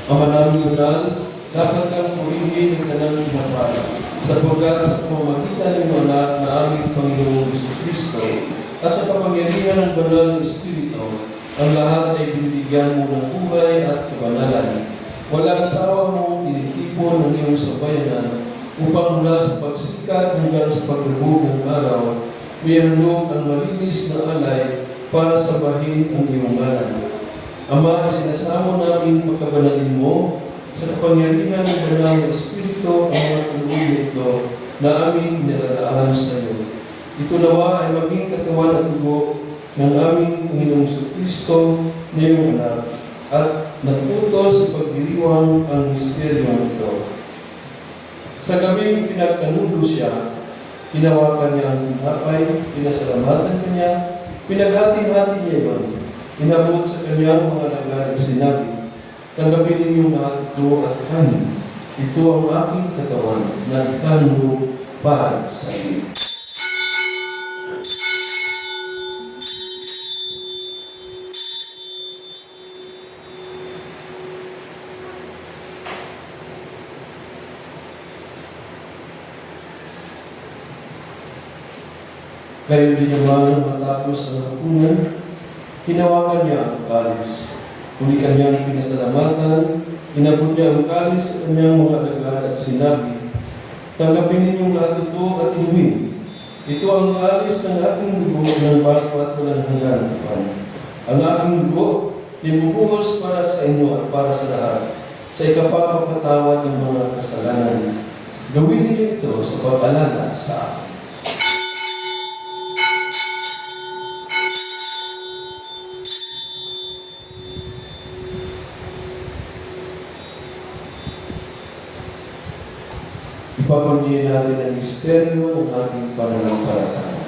Ama namin Banal, dapat kang purihin ang kanang pinapala, sapagkat sa pamamagitan ng anak na aming Panginoong Jesucristo at sa kapangyarihan ng banal na Espiritu, ang lahat ay binibigyan mo ng buhay at kabanalan. Walang sawa mong tinitipon ang iyong sabayanan upang mula sa pagsikat hanggang sa paglubog ng araw, may handog ang malinis na alay para sabahin ang iyong ngalan. Ama, sinasamo namin pagkabanalin mo sa kapangyarihan ng banal na Espiritu ang mga tulong na ito na aming pinalalaan sa iyo. Ito nawa ay maging katawan at tugo ng aming Panginoong Jesucristo na iyong anak at natuto sa pagdiriwang ang misteryo ito. Sa gabing pinagkanulo siya, hinawakan niya ang tinapay, pinasalamatan kanya, pinaghati-hati niya iyon. Inabot sa kanyang mga alagad at sinabi, tanggapin ninyong lahat ito at kanin. Ito ang aking katawan na ikanlo para sa iyo. Gayon din naman matapos ang hapunan, hinawakan niya ang kalis. Muli kanyang pinasalamatan, inabot niya ang kalis sa kanyang mga alagad at sinabi, tanggapin ninyong lahat ito at inumin. Ito ang kalis ng aking dugo ng bago at walang hanggan tupan. Ang aking dugo, ibubuhos para sa inyo at para sa lahat, sa ikapapatawad ng mga kasalanan. Gawin niyo ito sa pag-alala sa akin. Sambahin natin ang misteryo ng ating pananampalataya.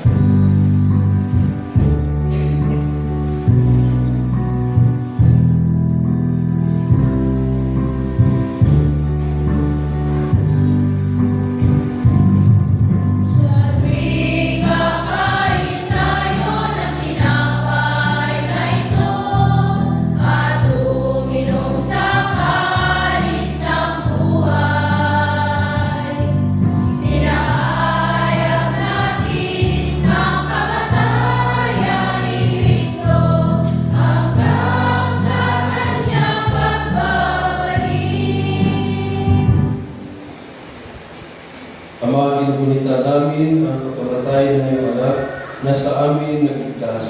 Ama, ginunita namin ang pagkamatay ng iyong anak na sa amin nagligtas.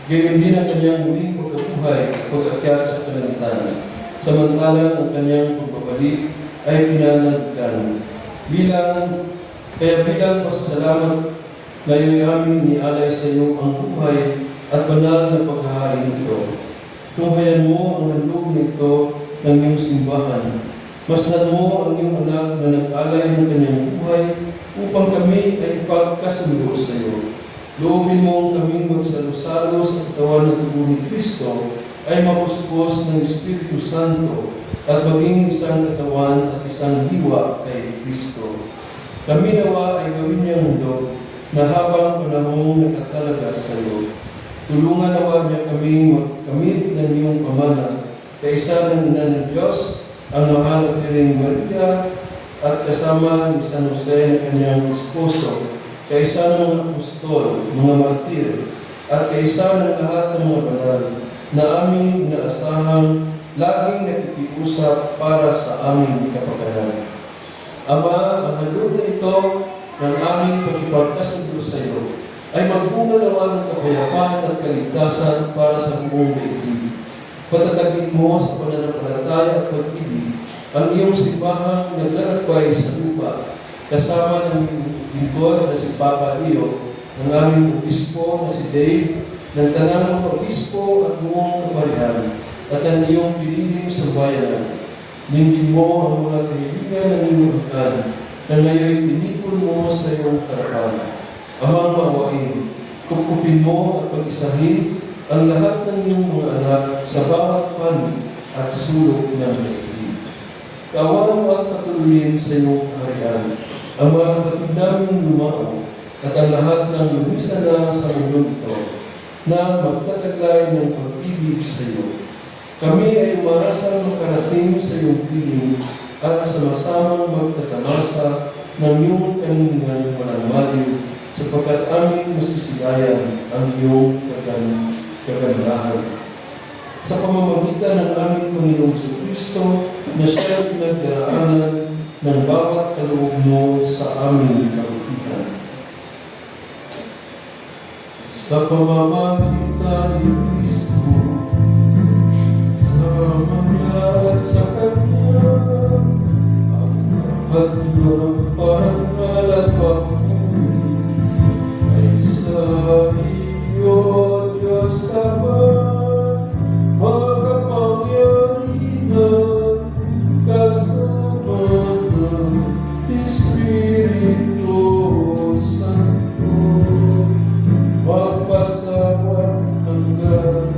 Gayon din ang kanyang muling pagkabuhay at pag-akyat sa kalangitan. Samantalang ang kanyang pagbabalik ay pinananagutan. Bilang pasasalamat, ngayon aming nialay sa iyo ang buhay at banal na paghahain ito. Tunghayan mo ang handog nito ng iyong simbahan. Masdan mo ang iyong anak na nag-alay ng kanyang buhay upang kami ay ipagkasundo sa iyo. Loobin mo kami magsalo-salo sa katawan at dugo ni Kristo ay mapuspos ng Espiritu Santo at maging isang katawan at isang diwa kay Kristo. Kami nawa ay gawin niyang mundo na habang panahong nakatalaga sa iyo. Tulungan nawa niya kami magkamit ng iyong pamana, kaisa ng Ina ng Diyos, ang mahal na Birheng Maria at kasama ni San Jose na kanyang esposo, kaisa ng mga apostol, mga martir, at kaisa ng lahat ng mga banal na aming inaasahang laging nakikiusap para sa aming kapakanan. Ama, ang handog na ito ng aming pagkipagkasundo sa iyo ay magbunga naman ng kapayapaan at kaligtasan para sa buong daigdig. Patatagin mo sa pananampalataya at pag-ibig ang iyong simbahang naglalakbay sa lupa, kasama ng lingkod na si Papa Leo, ng aming obispo na si Dave, ng tanang obispo at buong kaparihan, at ang iyong piniling sa bayanan. Linggin mo ang mga kahilingan ng iyong angkan, na ngayon tinipon mo sa iyong harapan. Amang maawain, kupkupin mo at pag-isahin ang lahat ng iyong mga anak sa bawat panig at sulok ng daigdig. Kawan mo at patuloyin sa iyong kaharian ang mga kapatid namin lumao at ang lahat ng lumisan na sa mundo ito na magtataglay ng pag-ibig sa iyo. Kami ay umaasang makarating sa iyong piling at sama-samang magtatamasa ng iyong kaningan walang maliw sapagkat aming masisilayan ang iyong kagandahan. Sa pamamagitan ng aming Panginoong Kristo na siya ang pinagdaraanan ng bawat kaloob mo sa aming kabutihan. Sa pamamagitan ni Kristo, sa Manya at sa Kanya, ang lahat ng parangal at papuri ay sa iyo, Diyos Ama, makapangyarihan, kasama ng Espiritu Santo, magpasawat hanggan.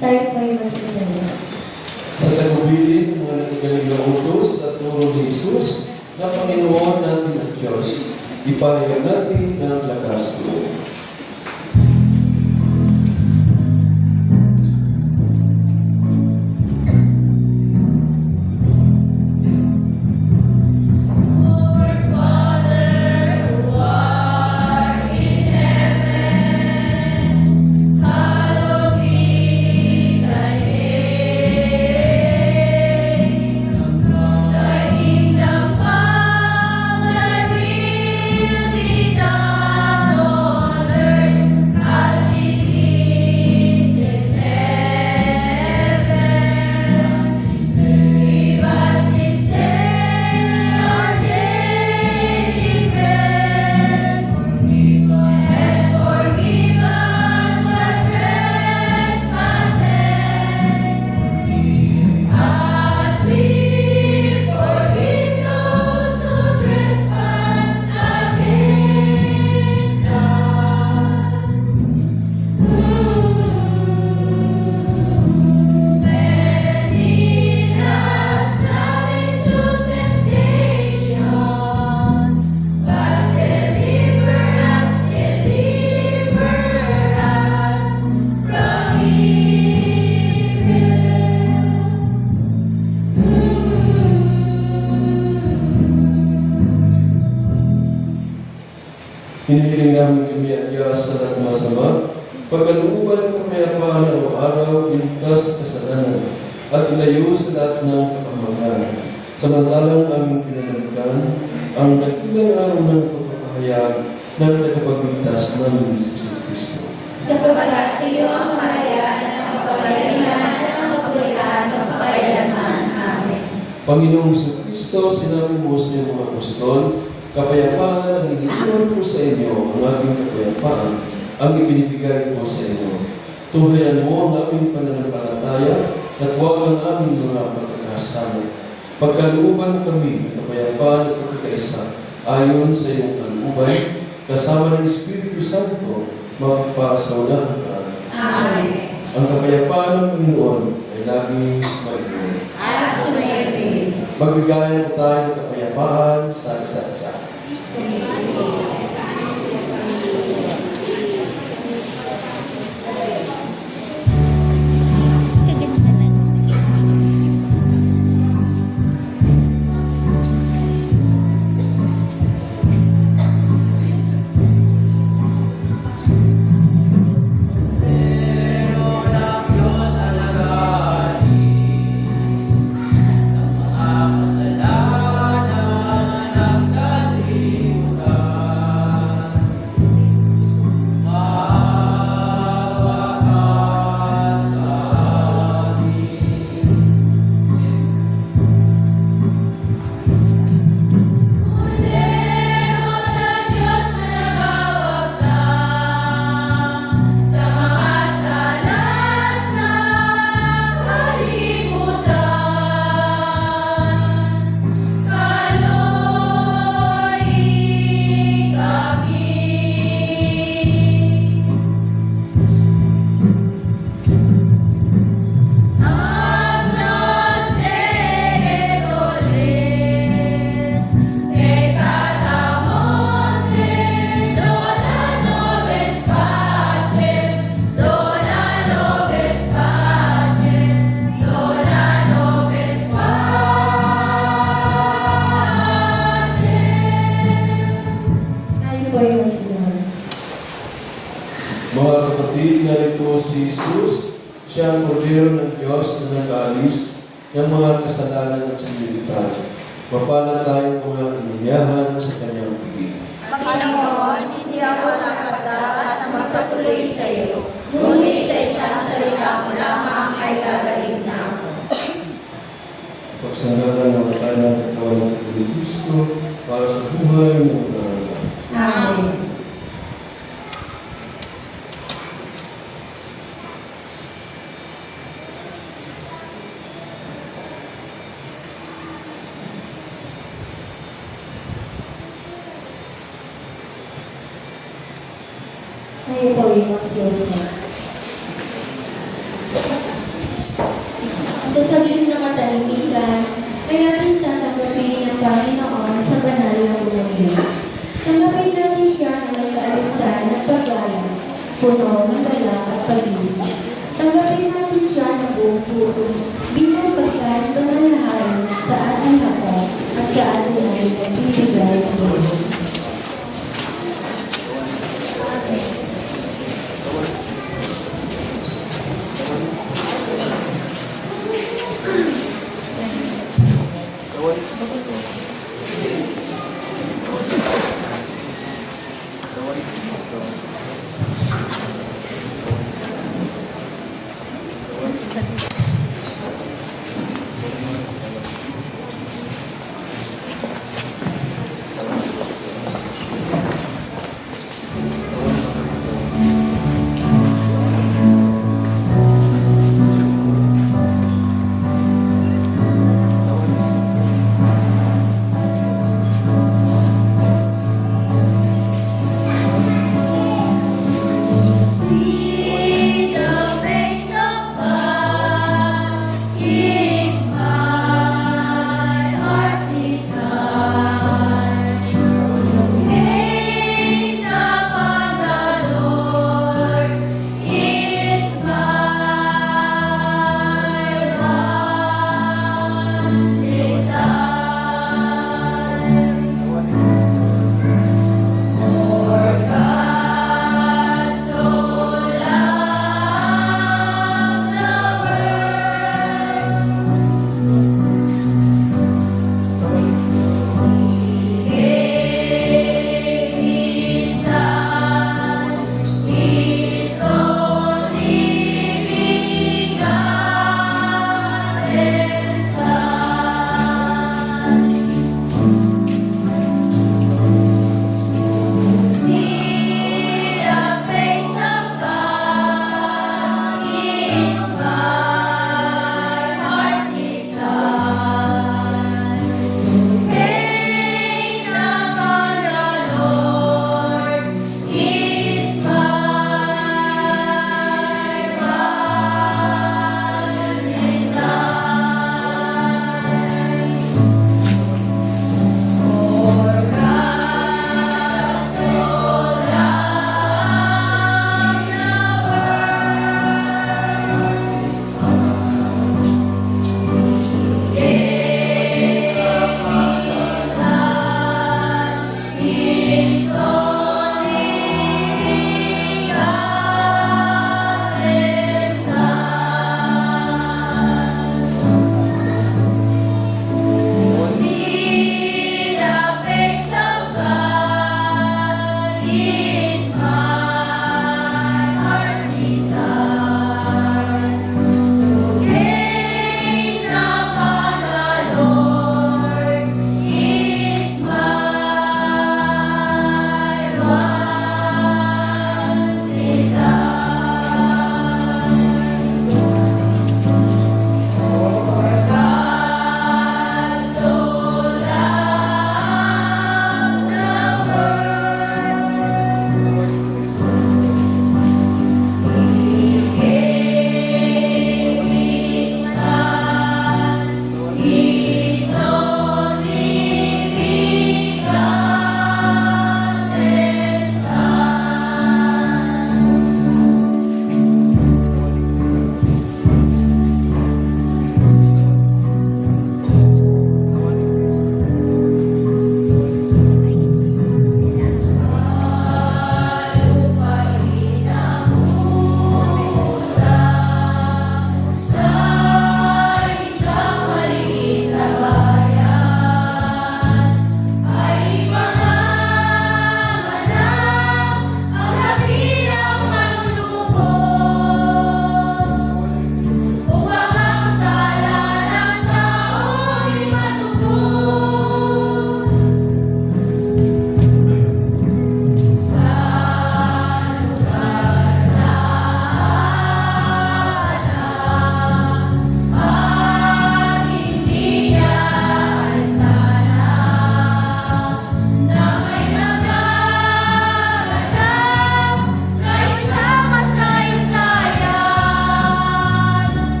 Tayo po ay masigaya. Sa tagubilin ng mga nagagaling na utos at turo ni Jesus na Panginoon natin at Diyos, ipahayag natin ng lakas loob. Thy kingdom come, Hinihiling namin kami at Diyos sa lahat ng masama, pagkalooban ng kapayapaan araw-araw, iligtas sa kasalanan, at ilayo sa lahat ng kapahamakan. Samantalang aming pinanalikan ang dakilang araw ng pagpapahayag ng tagapagligtas namin si Kristo. Sapagkat iyo ang kahayaan ng kapangyarihan at ang kapulian ng kapayapaan. Amen. Panginoong Kristo, sinabi mo sa iyong mga apostol, kapayapaan ang iniwan ko sa inyo, ang aking kapayapaan, ang ibinibigay ko sa inyo. Tuhayan mo ang aming pananampalataya at huwag ang aming mga pagkakasama. Pagkalooban kami ng kapayapaan at pagkakaisa, ayon sa iyong kalooban, kasama ng Espiritu Santo, magpasaunahan ka. Amen. Ang kapayapaan ng Panginoon ay laging sumainyo. At sumayin. Magbigayan tayo ng kapayapaan sa isa't isa. Mga kapatid, narito si Jesus, siya ang kordero ng Diyos na nag-aalis ng mga kasalanan ng sanlibutan. Mapalad tayong mga ininyahan sa kanyang piging. Panginoon, hindi ako dapat na magpatuloy sa iyo. Ngunit sa isang salita mo lamang ay gagaling na ako. Pagsanggalan ng tayo ng katawan ng Kristo para sa buhay ng mga. Amen. Tayo po yung magsiyosa. Sa sabihin ng katahimikan, ay natin tatanggapin ng Panginoon sa banal na buhay. Tanggapin natin siya ng nag-aalisan at paggalang, puno ng galak at pag-ibig. Tanggapin natin siya ng buong puso, bilang pagkain tumalahan sa ating hapag at sa ating ay nagbibigay ng Diyos.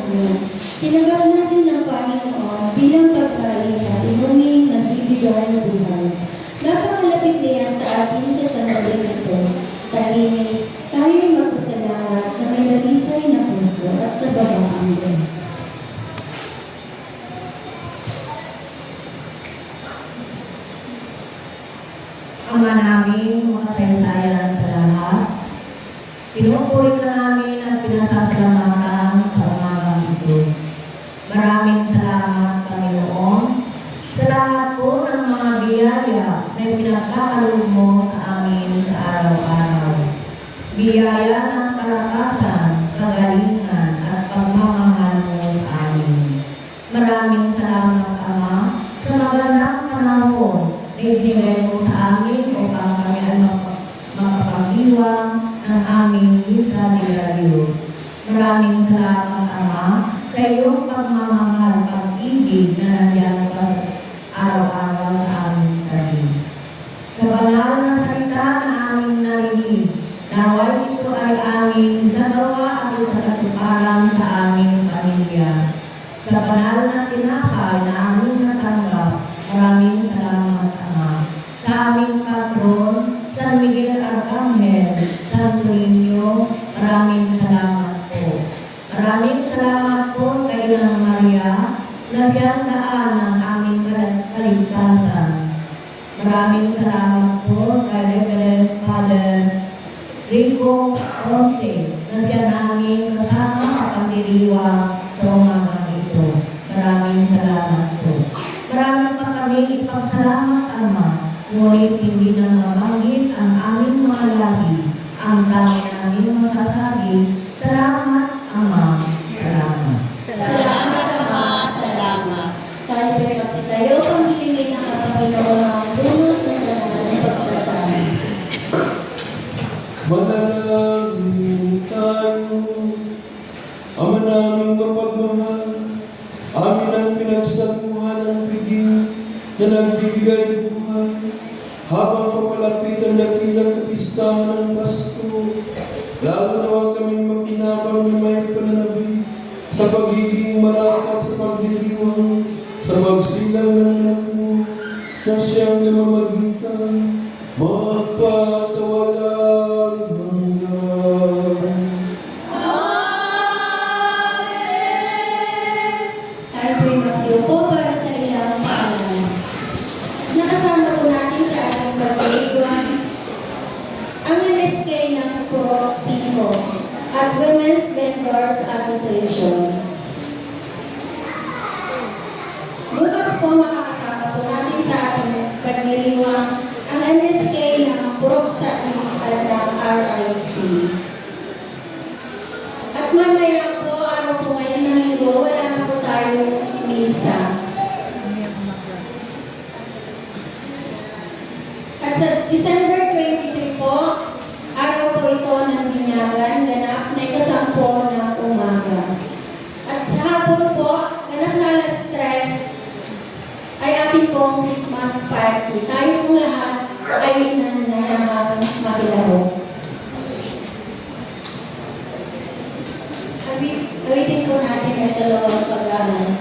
niyo. Tinanggap natin ng Panginoon bilang pagkain na tinuming nagbibigay ng buhay. Napakalapit niya sa atin sa sandaling ito. Tahimik, tayo'y magpasalamat na may nalisay na puso at nababaang din. Ama namin, makasaysayan sa lahat, pinupuri ka namin at pinasasalamatan sa umagang ito. Maraming salamat, Panginoon, sa lahat po ng mga biyaya na pinagkakaloob mo sa amin sa araw-araw. Biyaya ng kalakasan, kagalingan at pagmamahal mo sa amin. Maraming salamat, Ama, sa magandang panahon na ibinigay mo sa amin upang kami ay makapagdiwang ng aming misa de Gallo. Maraming salamat, Ama, sa iyong pagmamahal, pag-ibig na nandiyan ka araw-araw sa aming tabi. Sa banal na salita na aming narinig, naway ito ay aming isagawa at isakatuparan sa aming pamilya. Sa banal na tinapay na aming natanggap, maraming salamat, Ama. Sa aming patron, San Miguel Arcangel, Santo Niño, maraming salamat po. Maraming salamat po kay Inang Maria, na siyang daan ng aming kaligtasan. Maraming salamat po kay Reverend Father Rico Ponce, na siya namin kasama sa pagdiriwang sa umagang ito. Maraming salamat po. Marami pa kami ipagsalamat, Ama, ngunit hindi na mabanggit ang aming mga lahi. Ang dami namin masasabi, salamat, Ama, salamat. Salamat, Ama, salamat. Tayo kasi tayo panghiling ng Panginoon ang bunot ng kanyang pagsasama. Manalangin tayo, Ama naming mapagmahal, amin ang pinagsabuhan ng piging na nagbibigay buhay, habang papalapit ang dakilang kapistahan ng Pasko. Lalo na huwag kaming makinabang na may pananabik sa pagiging marapat sa pagdiriwang, sa pagsilang ng anak mo na siyang namamagitan, magpasawalang hanggan. Tayo po'y magsiupo para sa ilang paalam. Nakasama po natin sa ating pagdiriwang ang MSK ng Purok Siho at Women's Vendors Association. Bukas po makakasama po natin sa ating pagdiriwang ang MSK ng Purok Sais at ng RIC. At mamaya po, araw po ngayon ng linggo, wala na po tayong misa. At sa December 23 po, araw po ito ng binyagan, ganap na ikasampo ng umaga. At sa hapon po, ganap na alas 3, ay ating pong Christmas party. Tayo pong lahat ay nananamang makilaro. Awitin po natin ang dalawang pag-aaral.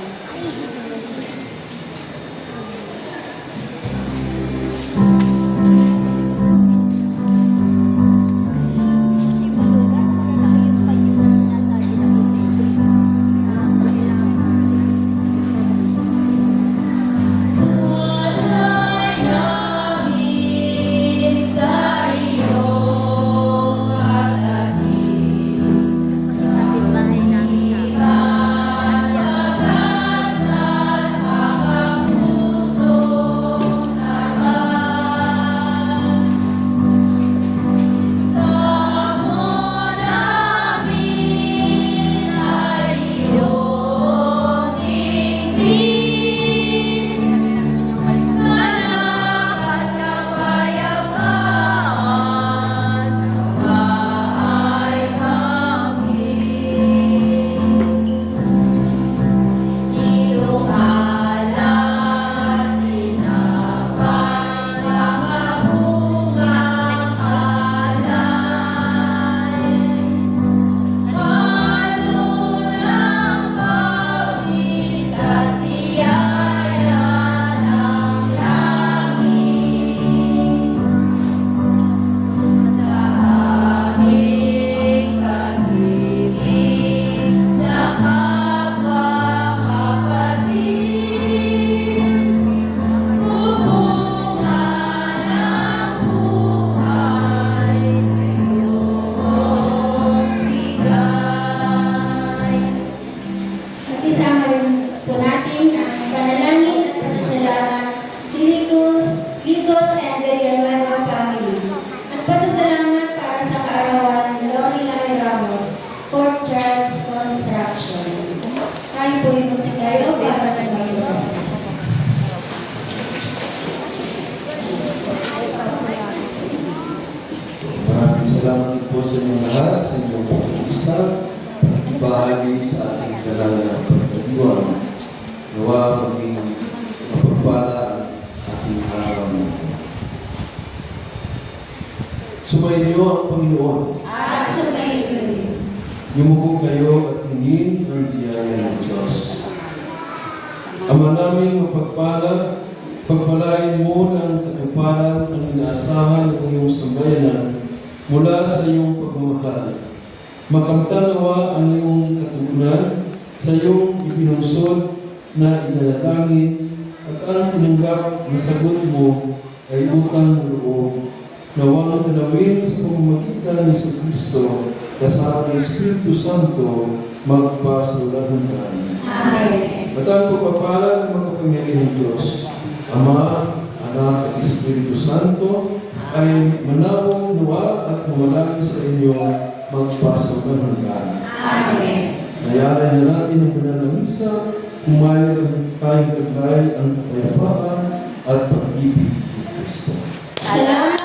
Kasi kapitbahay namin na. pinapuhin mo si kayo para sa Panginoon. Maraming salamat din po sa inyong lahat, sa inyong pag-iisa, ibahagi sa ating kanal na pagkadiwang. Nawa maging mapagpala ang ating araw na ito. Sumayin niyo ang Panginoon. At sumayin mo rin. Yumuko kayo at hingin ang biyaya ng Diyos. Ama namin mapagpala, pagpalain mo ng katuparan ang inaasahan ng iyong sambayanan mula sa iyong pagmamahal. Makamtanawa ang iyong katugunan sa iyong ibinunsod na inalangin at ang tinanggap na sagot mo ay utang ng loob na walang dalawin sa pamamagitan ni Kristo kasama ng Espiritu Santo magpasawalagan. Amen. At ang pagpapala ng makapangyarihan ng Diyos, Ama, Anak at Espiritu Santo ay manawag nawa at mamalagi sa inyo magpasawalagan. Amen. Nayaran na natin ang banal na misa, kumayan tayong taglay ang kapayapaan at pag-ibig ni Kristo. Salamat